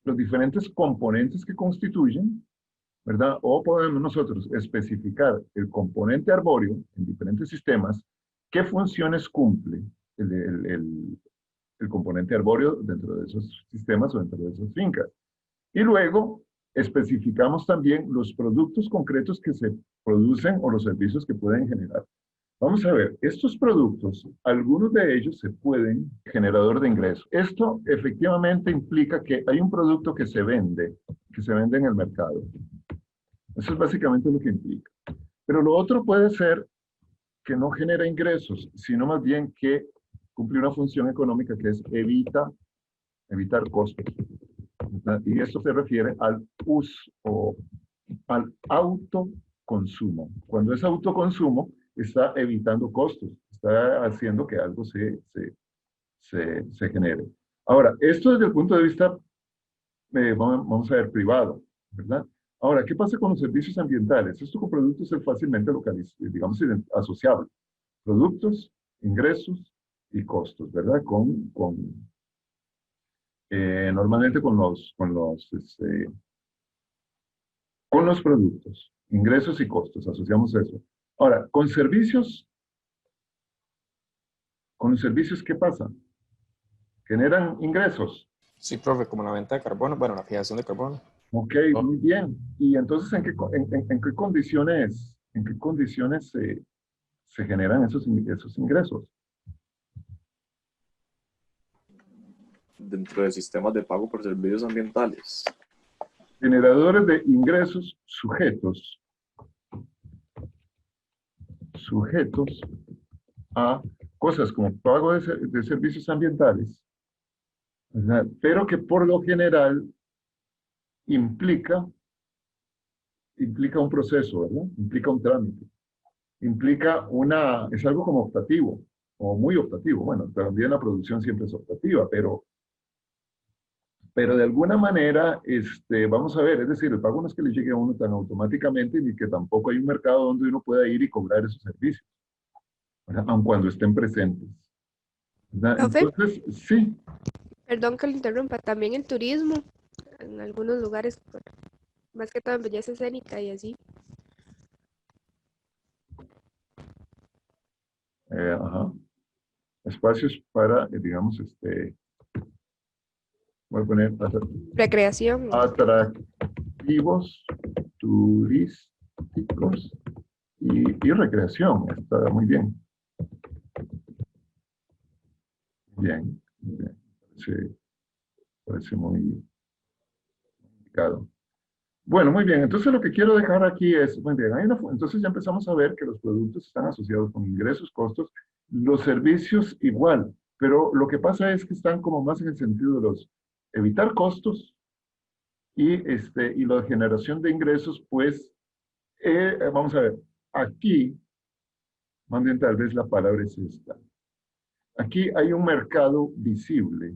los diferentes componentes que constituyen, ¿verdad? O podemos nosotros especificar el componente arbóreo en diferentes sistemas, qué funciones cumple el componente arbóreo dentro de esos sistemas o dentro de esas fincas. Y luego especificamos también los productos concretos que se producen o los servicios que pueden generar. Vamos a ver, estos productos, algunos de ellos se pueden generador de ingresos. Esto efectivamente implica que hay un producto que se vende en el mercado. Eso es básicamente lo que implica. Pero lo otro puede ser que no genera ingresos, sino más bien que cumple una función económica que es evitar costos. Y esto se refiere al uso o al autoconsumo. Cuando es autoconsumo, está evitando costos, está haciendo que algo se genere. Ahora, esto desde el punto de vista, vamos a ver, privado, ¿verdad? Ahora, ¿qué pasa con los servicios ambientales? Esto con productos es fácilmente digamos, asociable. Productos, ingresos y costos, ¿verdad? Normalmente con los productos, ingresos y costos, asociamos eso. Ahora, con los servicios, ¿qué pasa? ¿Generan ingresos? Sí, profe, como la venta de carbono, bueno, la fijación de carbono. Ok, muy bien. Y entonces, ¿en qué condiciones se generan esos ingresos? Dentro de sistemas de pago por servicios ambientales. Generadores de ingresos sujetos a cosas como pago de servicios ambientales, ¿verdad? Pero que por lo general implica un proceso, ¿verdad? Implica un trámite. Es algo como optativo, o muy optativo. Bueno, también la producción siempre es optativa, pero de alguna manera, vamos a ver, es decir, el pago no es que le llegue a uno tan automáticamente, ni que tampoco hay un mercado donde uno pueda ir y cobrar esos servicios, ¿verdad? Aun cuando estén presentes, ¿verdad? Profe, Entonces, sí, perdón que lo interrumpa, también el turismo en algunos lugares, más que todo en belleza escénica y así. Ajá. Espacios para, digamos, voy a poner Recreación. atractivos, turísticos y recreación. Está muy bien. Bien, muy bien. Parece muy indicado. Bueno, muy bien. Entonces lo que quiero dejar aquí es, muy bien, entonces ya empezamos a ver que los productos están asociados con ingresos, costos, los servicios igual, pero lo que pasa es que están como más en el sentido de los evitar costos y la generación de ingresos, pues, vamos a ver, aquí, más bien tal vez la palabra es esta. Aquí hay un mercado visible.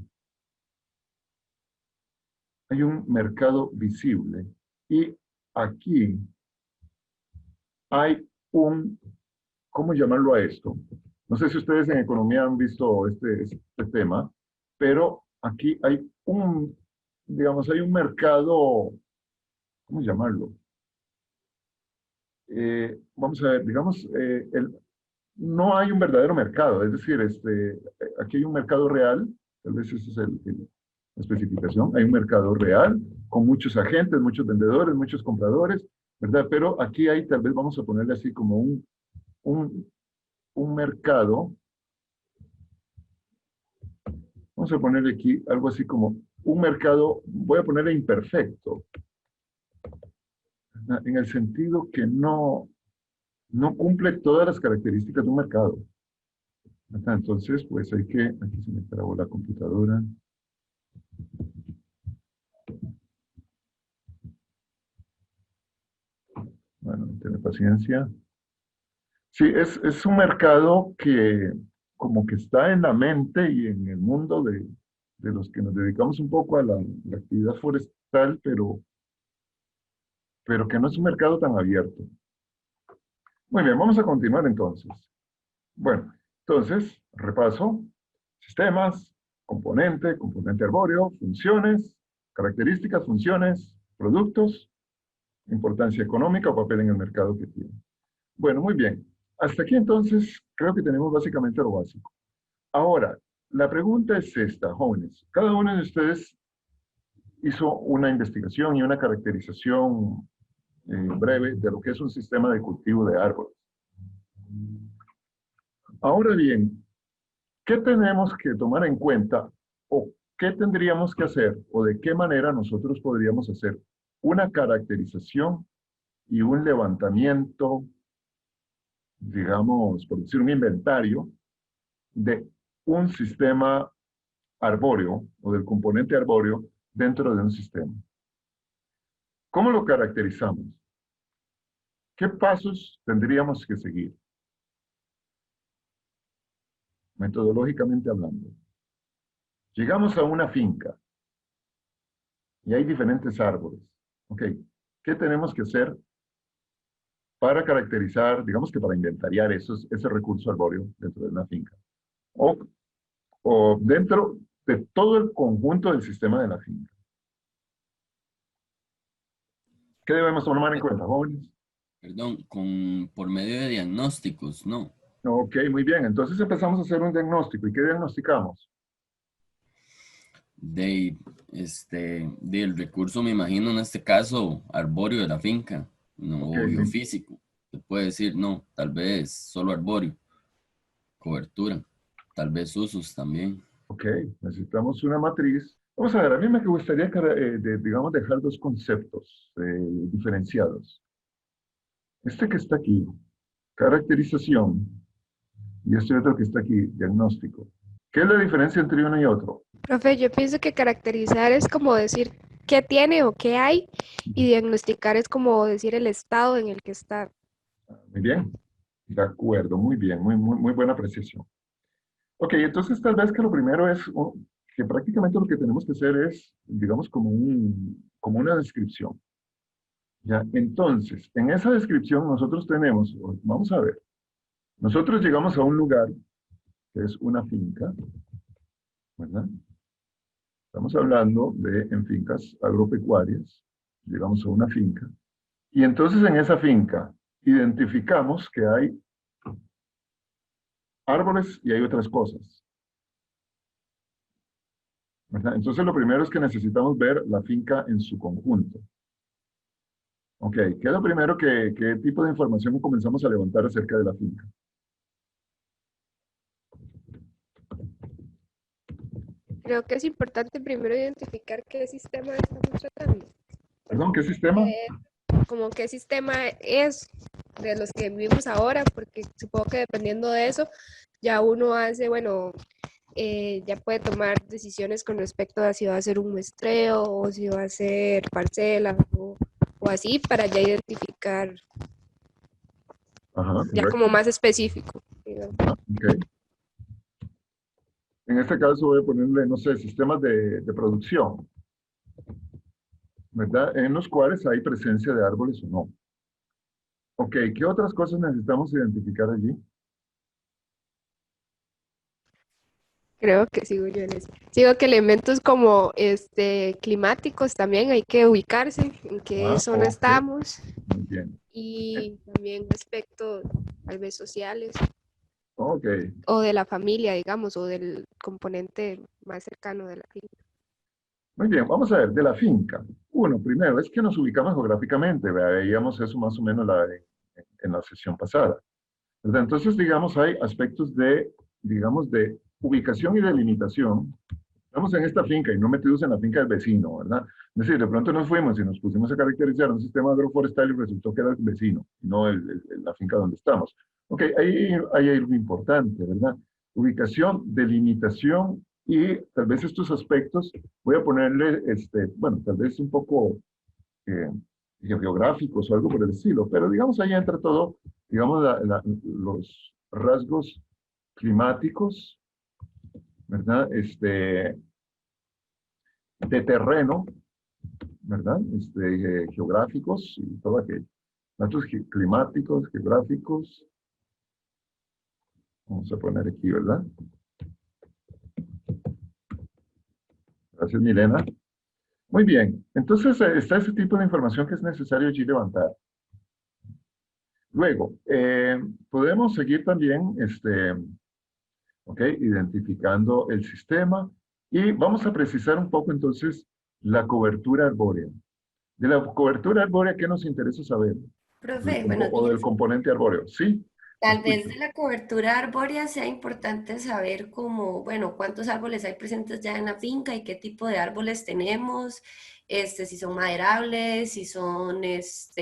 Hay un mercado visible. Y aquí hay ¿cómo llamarlo a esto? No sé si ustedes en economía han visto este tema, pero aquí hay digamos, hay un mercado, ¿cómo llamarlo? Vamos a ver, digamos, no hay un verdadero mercado, es decir, aquí hay un mercado real, tal vez esa es la especificación, hay un mercado real con muchos agentes, muchos vendedores, muchos compradores, ¿verdad? Pero aquí hay, tal vez vamos a ponerle así como un mercado, vamos a ponerle aquí algo así como un mercado, voy a ponerle imperfecto, ¿verdad? En el sentido que no cumple todas las características de un mercado. ¿Verdad? Entonces, pues aquí se me trabó la computadora. Bueno, tened paciencia. Sí, es un mercado que como que está en la mente y en el mundo de los que nos dedicamos un poco a la actividad forestal, pero que no es un mercado tan abierto. Muy bien, vamos a continuar entonces. Bueno, entonces, repaso. Sistemas, componente arbóreo, funciones, características, funciones, productos, importancia económica o papel en el mercado que tiene. Bueno, muy bien. Hasta aquí entonces creo que tenemos básicamente lo básico. Ahora, la pregunta es esta, jóvenes. Cada uno de ustedes hizo una investigación y una caracterización breve de lo que es un sistema de cultivo de árboles. Ahora bien, ¿qué tenemos que tomar en cuenta o qué tendríamos que hacer o de qué manera nosotros podríamos hacer una caracterización y un levantamiento, digamos, por decir un inventario, de un sistema arbóreo o del componente arbóreo dentro de un sistema? ¿Cómo lo caracterizamos? ¿Qué pasos tendríamos que seguir? Metodológicamente hablando. Llegamos a una finca y hay diferentes árboles. Ok, ¿qué tenemos que hacer para caracterizar, digamos que para inventariar ese recurso arbóreo dentro de una finca? O dentro de todo el conjunto del sistema de la finca. ¿Qué debemos tomar en cuenta, jóvenes? Perdón, por medio de diagnósticos, ¿no? Ok, muy bien. Entonces empezamos a hacer un diagnóstico. ¿Y qué diagnosticamos? Del recurso, me imagino, en este caso, arbóreo de la finca, no, Okay, o sí. biofísico. Se puede decir, no, tal vez solo arbóreo, cobertura, tal vez usos también. Ok, necesitamos una matriz. Vamos a ver, a mí me gustaría, digamos, dejar dos conceptos diferenciados. Este que está aquí, caracterización, y este otro que está aquí, diagnóstico. ¿Qué es la diferencia entre uno y otro? Profe, yo pienso que caracterizar es como decir qué tiene o qué hay, y diagnosticar es como decir el estado en el que está. Muy bien, de acuerdo, muy bien, muy buena apreciación. Ok, entonces tal vez que lo primero es que prácticamente lo que tenemos que hacer es, digamos, como una descripción. ¿Ya? Entonces, en esa descripción nosotros tenemos, vamos a ver, nosotros llegamos a un lugar que es una finca, ¿verdad? Estamos hablando de en fincas agropecuarias. Llegamos a una finca. Y entonces en esa finca identificamos que hay árboles y hay otras cosas, ¿verdad? Entonces lo primero es que necesitamos ver la finca en su conjunto. Ok, ¿qué es lo primero qué tipo de información comenzamos a levantar acerca de la finca? Creo que es importante primero identificar qué sistema estamos tratando. Perdón, ¿qué sistema? Como qué sistema es de los que vivimos ahora, porque supongo que dependiendo de eso, ya uno hace, bueno, ya puede tomar decisiones con respecto a si va a ser un muestreo o si va a ser parcela o así, para ya identificar Ajá, ya correcto. como más específico, digamos. Ok. En este caso voy a ponerle, no sé, sistemas de producción, ¿verdad? En los cuales hay presencia de árboles o no. Ok, ¿qué otras cosas necesitamos identificar allí? Creo que sigo yo en eso. Sigo que elementos como climáticos también hay que ubicarse en qué zona Ok, estamos muy bien. y también aspectos tal vez sociales Ok, o de la familia, digamos, o del componente más cercano de la finca. muy bien. Vamos a ver, de la finca. Uno, primero, es que nos ubicamos geográficamente. Veíamos eso más o menos en la sesión pasada, ¿verdad? Entonces, digamos, hay aspectos de, digamos, de ubicación y delimitación. Estamos en esta finca y no metidos en la finca del vecino, ¿verdad? Es decir, de pronto nos fuimos y nos pusimos a caracterizar un sistema agroforestal y resultó que era el vecino, no la finca donde estamos. Ok, ahí hay algo importante, ¿verdad? Ubicación, delimitación y tal vez estos aspectos, voy a ponerle, bueno, tal vez un poco eh, geográficos o algo por el estilo, pero digamos ahí entra todo, digamos, los rasgos climáticos, ¿verdad? De terreno, ¿verdad? Geográficos y todo aquello. Datos climáticos, geográficos. Vamos a poner aquí, ¿verdad? Gracias, Milena. Muy bien. Entonces, está ese tipo de información que es necesario allí levantar. Luego, podemos seguir también, identificando el sistema y vamos a precisar un poco entonces la cobertura arbórea. De la cobertura arbórea, ¿qué nos interesa saber? Profe, buenos O del días. componente arbóreo, ¿sí? Tal vez de la cobertura arbórea sea importante saber cómo, bueno, cuántos árboles hay presentes ya en la finca y qué tipo de árboles tenemos, si son maderables, si son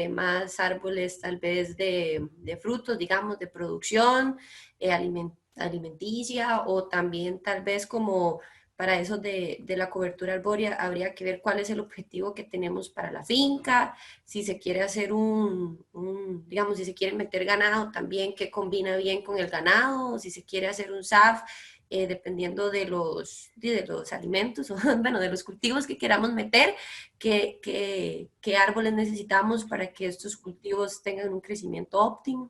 más árboles tal vez de frutos, digamos, de producción alimenticia o también tal vez como para eso de la cobertura arbórea habría que ver cuál es el objetivo que tenemos para la finca, si se quiere hacer digamos, si se quiere meter ganado también, que combina bien con el ganado, o si se quiere hacer un SAF, dependiendo de los alimentos, o bueno, de los cultivos que queramos meter, qué árboles necesitamos para que estos cultivos tengan un crecimiento óptimo.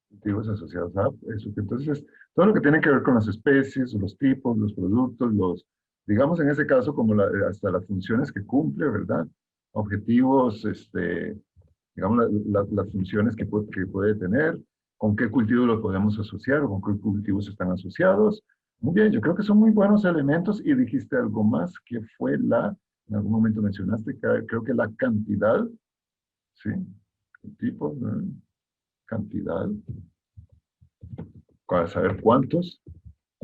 Cultivos asociados a eso. Entonces, todo lo que tiene que ver con las especies, los tipos, los productos, digamos en ese caso, como hasta las funciones que cumple, ¿verdad? Objetivos, digamos, las funciones que puede tener, con qué cultivos los podemos asociar o con qué cultivos están asociados. Muy bien, yo creo que son muy buenos elementos y dijiste algo más que fue en algún momento mencionaste, creo que la cantidad, ¿sí? El tipo, cantidad, para saber cuántos,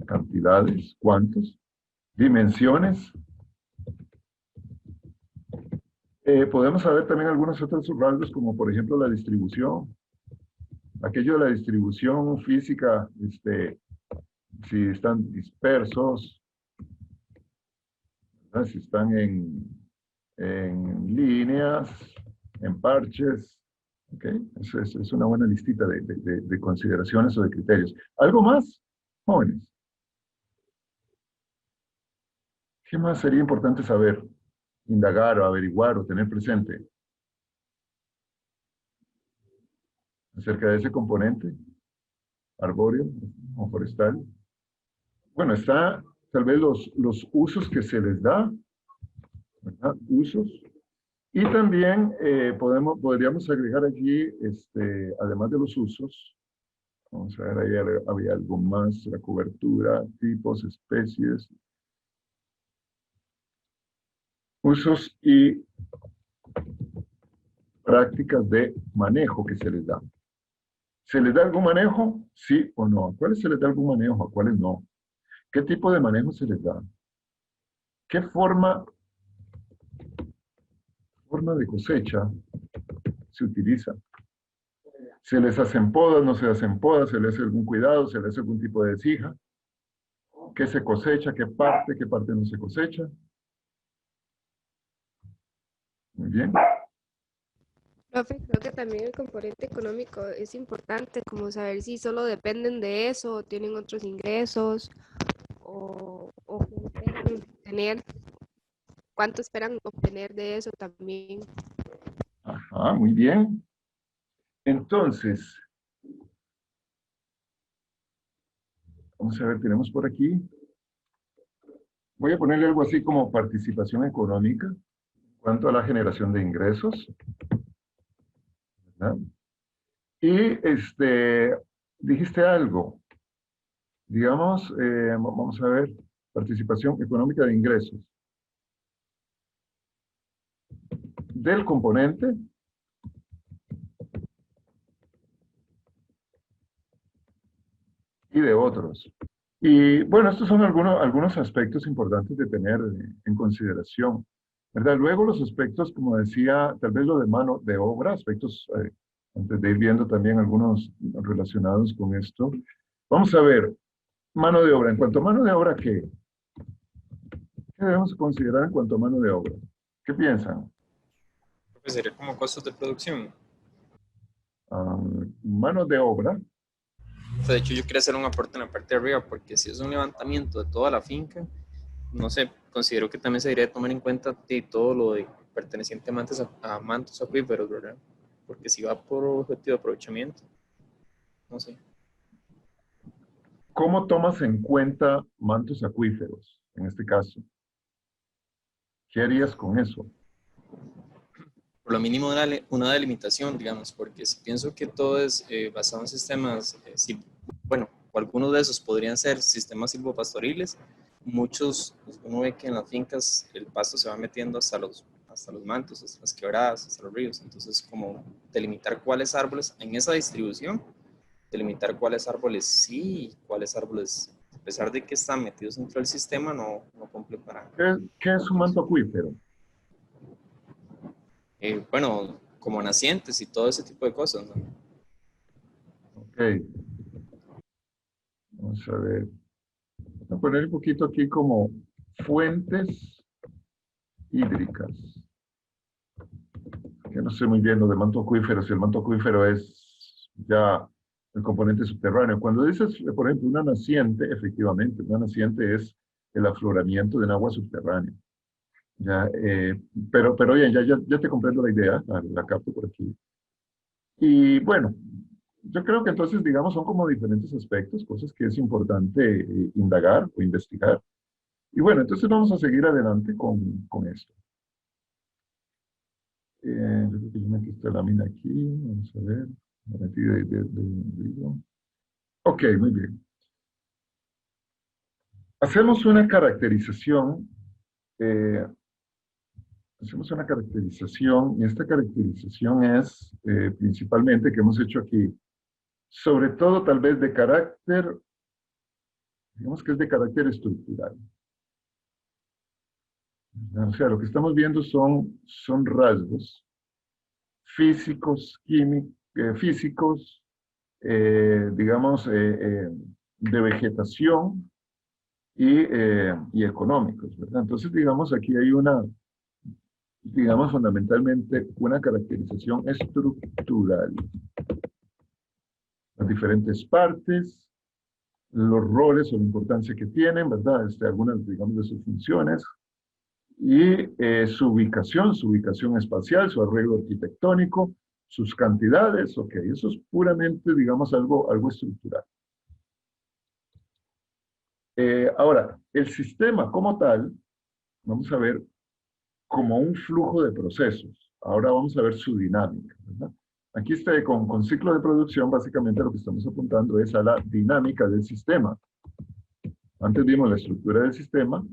cantidades, cuántos, dimensiones. Podemos saber también algunos otros rasgos, como por ejemplo la distribución. Aquello de la distribución física, si están dispersos, ¿verdad? Si están en líneas, en parches. ¿Okay? Es una buena listita de consideraciones o de criterios. ¿Algo más, jóvenes? ¿Qué más sería importante saber, indagar o averiguar o tener presente acerca de ese componente arbóreo o forestal? Bueno, está tal vez los usos que se les da, ¿verdad? Usos. Y también podríamos agregar allí, además de los usos, vamos a ver, ahí había algo más, la cobertura, tipos, especies, usos y prácticas de manejo que se les da. ¿Se les da algún manejo? Sí o no. ¿A cuáles se les da algún manejo? ¿A cuáles no? ¿Qué tipo de manejo se les da? ¿Qué forma de cosecha se utiliza? ¿Se les hacen podas, no se hacen podas? ¿Se les hace algún cuidado? ¿Se les hace algún tipo de desija? ¿Qué se cosecha? ¿Qué parte no se cosecha? Muy bien. Profe, creo que también el componente económico es importante, como saber si solo dependen de eso, o tienen otros ingresos, o qué esperan tener, cuánto esperan obtener de eso también. Ajá, muy bien. Entonces, vamos a ver, tenemos por aquí. Voy a ponerle algo así como participación económica en cuanto a la generación de ingresos, ¿verdad? Y dijiste algo, digamos, vamos a ver, participación económica de ingresos. Del componente y de otros. Y bueno, estos son algunos aspectos importantes de tener en consideración, ¿verdad? Luego los aspectos, como decía, tal vez lo de mano de obra, aspectos, antes de ir viendo también algunos relacionados con esto. Vamos a ver, mano de obra. En cuanto a mano de obra, ¿qué debemos considerar en cuanto a mano de obra? ¿Qué piensan? Pues sería como costos de producción. Mano de obra. O sea, de hecho, yo quería hacer un aporte en la parte de arriba, porque si es un levantamiento de toda la finca, no sé, considero que también se debería tomar en cuenta de todo lo de perteneciente a mantos acuíferos, ¿verdad? Porque si va por objetivo de aprovechamiento, no sé. ¿Cómo tomas en cuenta mantos acuíferos, en este caso? ¿Qué harías con eso? Por lo mínimo una delimitación, digamos, porque si pienso que todo es basado en sistemas, bueno, algunos de esos podrían ser sistemas silvopastoriles, muchos, uno ve que en las fincas el pasto se va metiendo hasta los mantos, hasta las quebradas, hasta los ríos, entonces como delimitar cuáles árboles en esa distribución, delimitar cuáles árboles sí y cuáles árboles, a pesar de que están metidos dentro del sistema, no cumplen para... ¿Qué es un manto acuífero? Bueno, como nacientes y todo ese tipo de cosas, ¿no? Ok. Vamos a ver. Voy a poner un poquito aquí como fuentes hídricas. Que no sé muy bien lo de manto acuífero, si el manto acuífero es ya el componente subterráneo. Cuando dices, por ejemplo, una naciente, efectivamente, una naciente es el afloramiento de un agua subterránea. Ya, pero bien, ya te comprendo la idea, la capto por aquí. Y bueno, yo creo que entonces, digamos, son como diferentes aspectos, cosas que es importante indagar o investigar. Y bueno, entonces vamos a seguir adelante con esto. Yo creo que yo metí esta lámina aquí, vamos a ver, la metí de ok, muy bien. Hacemos una caracterización, y esta caracterización es principalmente que hemos hecho aquí, sobre todo tal vez de carácter, digamos que es de carácter estructural. O sea, lo que estamos viendo son rasgos físicos, físicos, digamos, de vegetación y económicos, ¿verdad? Entonces, digamos, aquí hay digamos, fundamentalmente una caracterización estructural. Las diferentes partes, los roles o la importancia que tienen, ¿verdad? Algunas, digamos, de sus funciones, y su ubicación espacial, su arreglo arquitectónico, sus cantidades, ok, eso es puramente, digamos, algo estructural. Ahora, el sistema como tal, vamos a ver como un flujo de procesos. Ahora vamos a ver su dinámica, ¿verdad? Aquí está con ciclo de producción, básicamente lo que estamos apuntando es a la dinámica del sistema. Antes vimos la estructura del sistema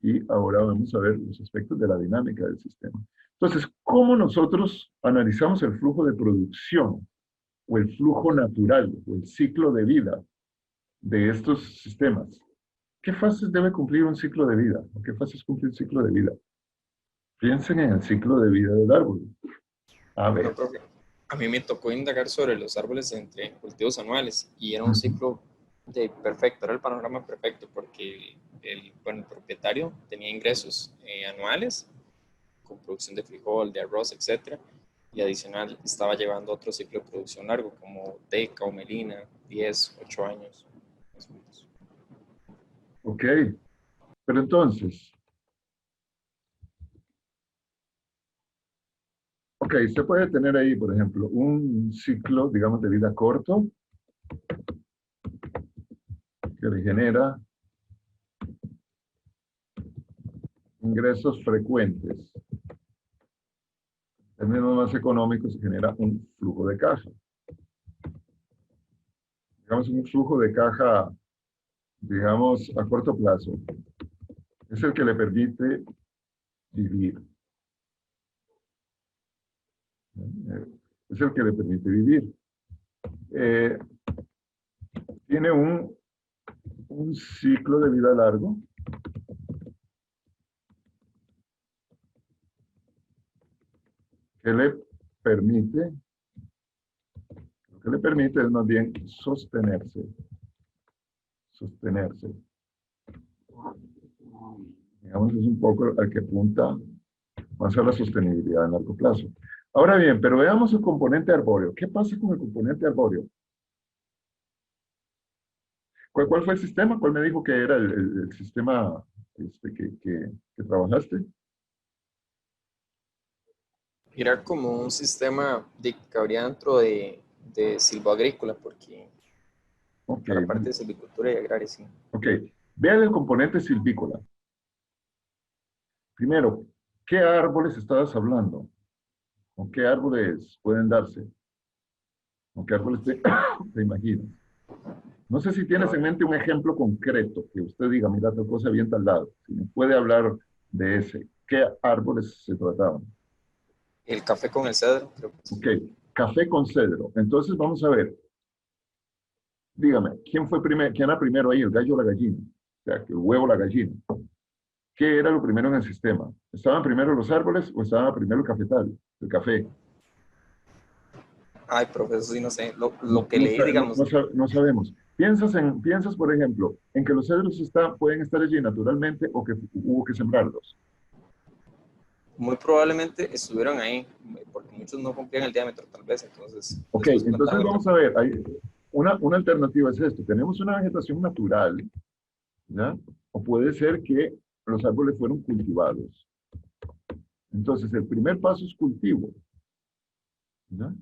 y ahora vamos a ver los aspectos de la dinámica del sistema. Entonces, ¿cómo nosotros analizamos el flujo de producción o el flujo natural o el ciclo de vida de estos sistemas? ¿Qué fases debe cumplir un ciclo de vida? ¿Qué fases cumple un ciclo de vida? Piensen en el ciclo de vida del árbol. A ver. Bueno, profe, a mí me tocó indagar sobre los árboles entre cultivos anuales y era un ciclo perfecto, era el panorama perfecto porque el propietario tenía ingresos anuales con producción de frijol, de arroz, etc. Y adicional estaba llevando otro ciclo de producción largo como teca o melina, 10, 8 años. Más o menos. Ok, pero entonces, ok, se puede tener ahí, por ejemplo, un ciclo, digamos, de vida corto, que le genera ingresos frecuentes. En términos más económicos, se genera un flujo de caja. Digamos, un flujo de caja, digamos, a corto plazo. Es el que le permite vivir. Es el que le permite vivir. Tiene un ciclo de vida largo. Que le permite, lo que le permite es más bien sostenerse. Digamos, es un poco al que apunta más a la sostenibilidad a largo plazo. Ahora bien, pero veamos el componente arbóreo. ¿Qué pasa con el componente arbóreo? ¿Cuál fue el sistema? ¿Cuál me dijo que era el sistema que trabajaste? Era como un sistema que cabría dentro de silvoagrícola, porque Okay. la parte de silvicultura y agraria, sí. Ok, vean el componente silvícola. Primero, ¿qué árboles estabas hablando? ¿O qué árboles pueden darse? ¿O qué árboles te imaginas? No sé si tienes en mente un ejemplo concreto que usted diga, mira, tal cosa bien tal lado. Si me puede hablar de ese. ¿Qué árboles se trataban? El café con el cedro, creo que sí. Ok, café con cedro. Entonces vamos a ver. Dígame, ¿quién era primero ahí, el gallo o la gallina? O sea, que el huevo o la gallina. ¿Qué era lo primero en el sistema? ¿Estaban primero los árboles o estaba primero el cafetal, el café? Ay, profesor, sí, no sé. Lo que leí, digamos. No sabemos. ¿Piensas, por ejemplo, en que los cedros pueden estar allí naturalmente o que hubo que sembrarlos? Muy probablemente estuvieron ahí, porque muchos no cumplían el diámetro, tal vez, entonces... Ok, entonces vamos a ver, una alternativa es esto. Tenemos una vegetación natural, ¿ya? O puede ser que los árboles fueron cultivados. Entonces, el primer paso es cultivo, ¿ya?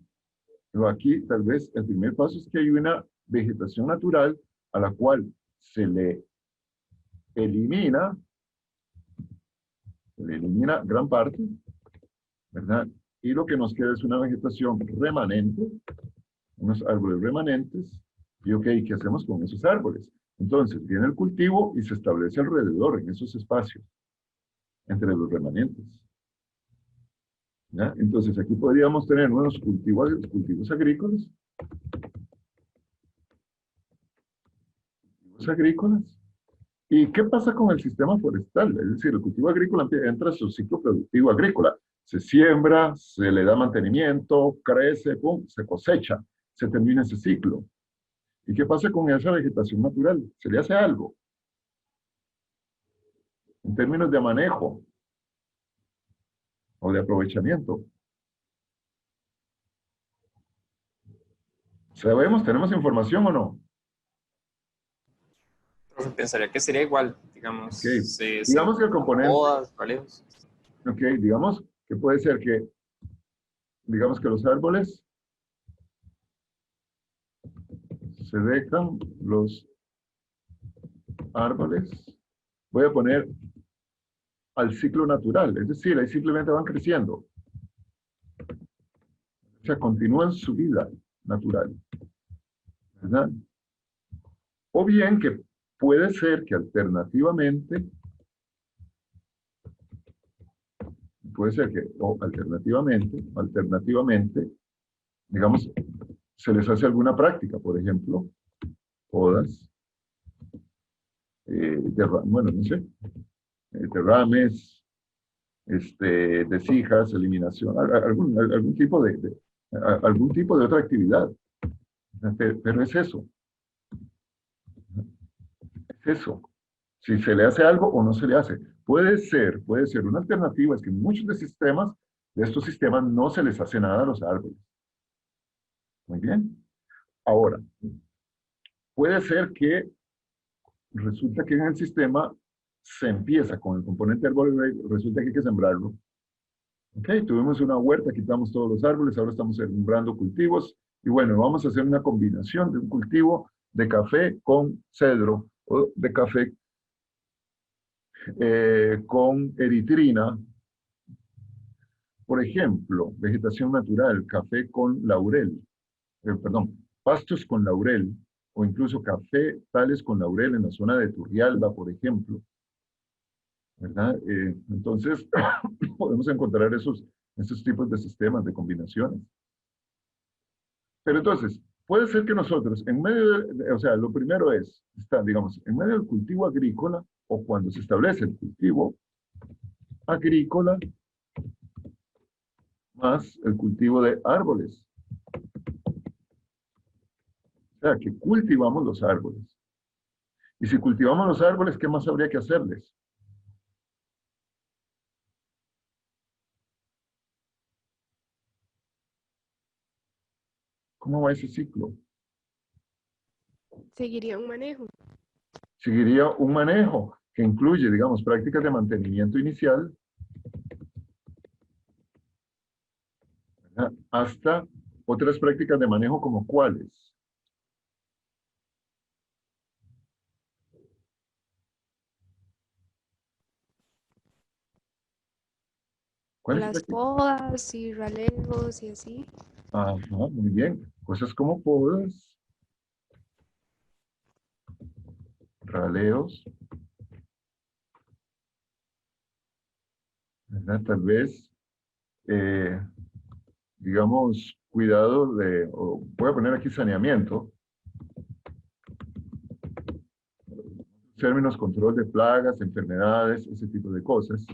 Pero aquí, tal vez, el primer paso es que hay una vegetación natural a la cual se le elimina gran parte, ¿verdad? Y lo que nos queda es una vegetación remanente, unos árboles remanentes, y ok, ¿qué hacemos con esos árboles? Entonces, viene el cultivo y se establece alrededor, en esos espacios, entre los remanentes. ¿Ya? Entonces, aquí podríamos tener unos cultivos agrícolas. ¿Y qué pasa con el sistema forestal? Es decir, el cultivo agrícola entra en su ciclo productivo agrícola. Se siembra, se le da mantenimiento, crece, pum, se cosecha, se termina ese ciclo. ¿Y qué pasa con esa vegetación natural? ¿Se le hace algo? En términos de manejo o de aprovechamiento. ¿Sabemos? ¿Tenemos información o no? Pensaría que sería igual, digamos. Okay. Digamos que el componente... Ok, digamos que puede ser que, digamos que los árboles se dejan los árboles, voy a poner al ciclo natural, es decir, ahí simplemente van creciendo. O sea, continúan su vida natural, ¿verdad? O bien que puede ser que alternativamente, digamos, se les hace alguna práctica, por ejemplo, podas, bueno, no sé, derrames, desijas, eliminación, algún tipo de otra actividad. Pero es eso. Es eso. Si se le hace algo o no se le hace. Puede ser una alternativa, es que en muchos de estos sistemas no se les hace nada a los árboles. Muy bien. Ahora, puede ser que resulta que en el sistema se empieza con el componente árbol, resulta que hay que sembrarlo. Ok, tuvimos una huerta, quitamos todos los árboles, ahora estamos sembrando cultivos, y bueno, vamos a hacer una combinación de un cultivo de café con cedro, o de café con eritrina. Por ejemplo, vegetación natural, café con laurel, pastos con laurel, o incluso café tales con laurel en la zona de Turrialba, por ejemplo. ¿Verdad? Entonces, podemos encontrar esos tipos de sistemas, de combinaciones. Pero entonces, puede ser que nosotros, en medio o sea, lo primero es, digamos, en medio del cultivo agrícola, o cuando se establece el cultivo agrícola, más el cultivo de árboles. O sea, que cultivamos los árboles. Y si cultivamos los árboles, ¿qué más habría que hacerles? ¿Cómo va ese ciclo? Seguiría un manejo. Seguiría un manejo que incluye, digamos, prácticas de mantenimiento inicial, ¿verdad? Hasta otras prácticas de manejo como cuáles. Las podas y ralegos y así. Ajá, muy bien. Cosas como podas, raleos, ¿verdad? Tal vez, digamos, cuidado voy a poner aquí saneamiento, términos control de plagas, enfermedades, ese tipo de cosas.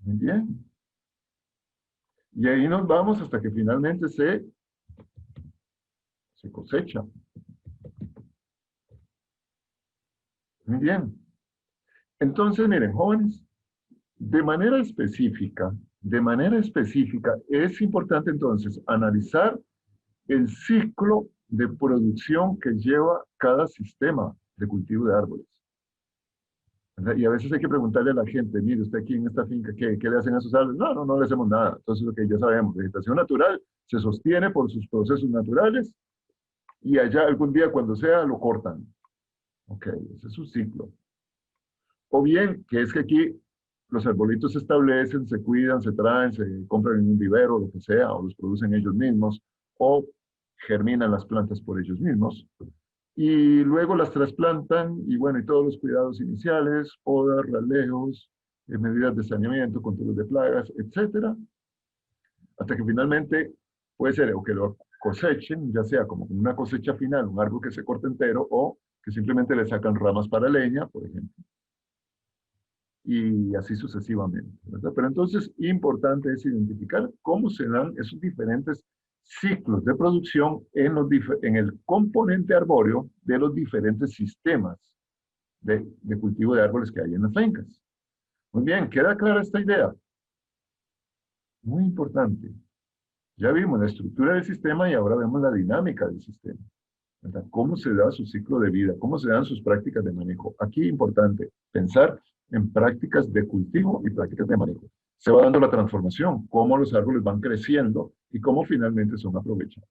Muy bien. Y ahí nos vamos hasta que finalmente se cosecha. Muy bien. Entonces, miren, jóvenes, de manera específica, es importante entonces analizar el ciclo de producción que lleva cada sistema de cultivo de árboles. ¿Verdad? Y a veces hay que preguntarle a la gente, mire, usted aquí en esta finca, ¿qué le hacen a esos árboles? No le hacemos nada. Entonces, lo que ya sabemos, vegetación natural se sostiene por sus procesos naturales y allá algún día, cuando sea, lo cortan. Ok, ese es su ciclo. O bien, que es que aquí los arbolitos se establecen, se cuidan, se traen, se compran en un vivero, lo que sea, o los producen ellos mismos, o germinan las plantas por ellos mismos, y luego las trasplantan, y bueno, y todos los cuidados iniciales, podas, raleos, medidas de saneamiento, control de plagas, etcétera, hasta que finalmente puede ser o que lo cosechen, ya sea como una cosecha final, un árbol que se corta entero, o que simplemente le sacan ramas para leña, por ejemplo. Y así sucesivamente, ¿verdad? Pero entonces, importante es identificar cómo se dan esos diferentes ciclos de producción en el componente arbóreo de los diferentes sistemas de cultivo de árboles que hay en las fincas. Muy bien, ¿queda clara esta idea? Muy importante. Ya vimos la estructura del sistema y ahora vemos la dinámica del sistema, ¿verdad? Cómo se da su ciclo de vida, cómo se dan sus prácticas de manejo. Aquí importante pensar en prácticas de cultivo y prácticas de manejo. Se va dando la transformación, cómo los árboles van creciendo y cómo finalmente son aprovechados.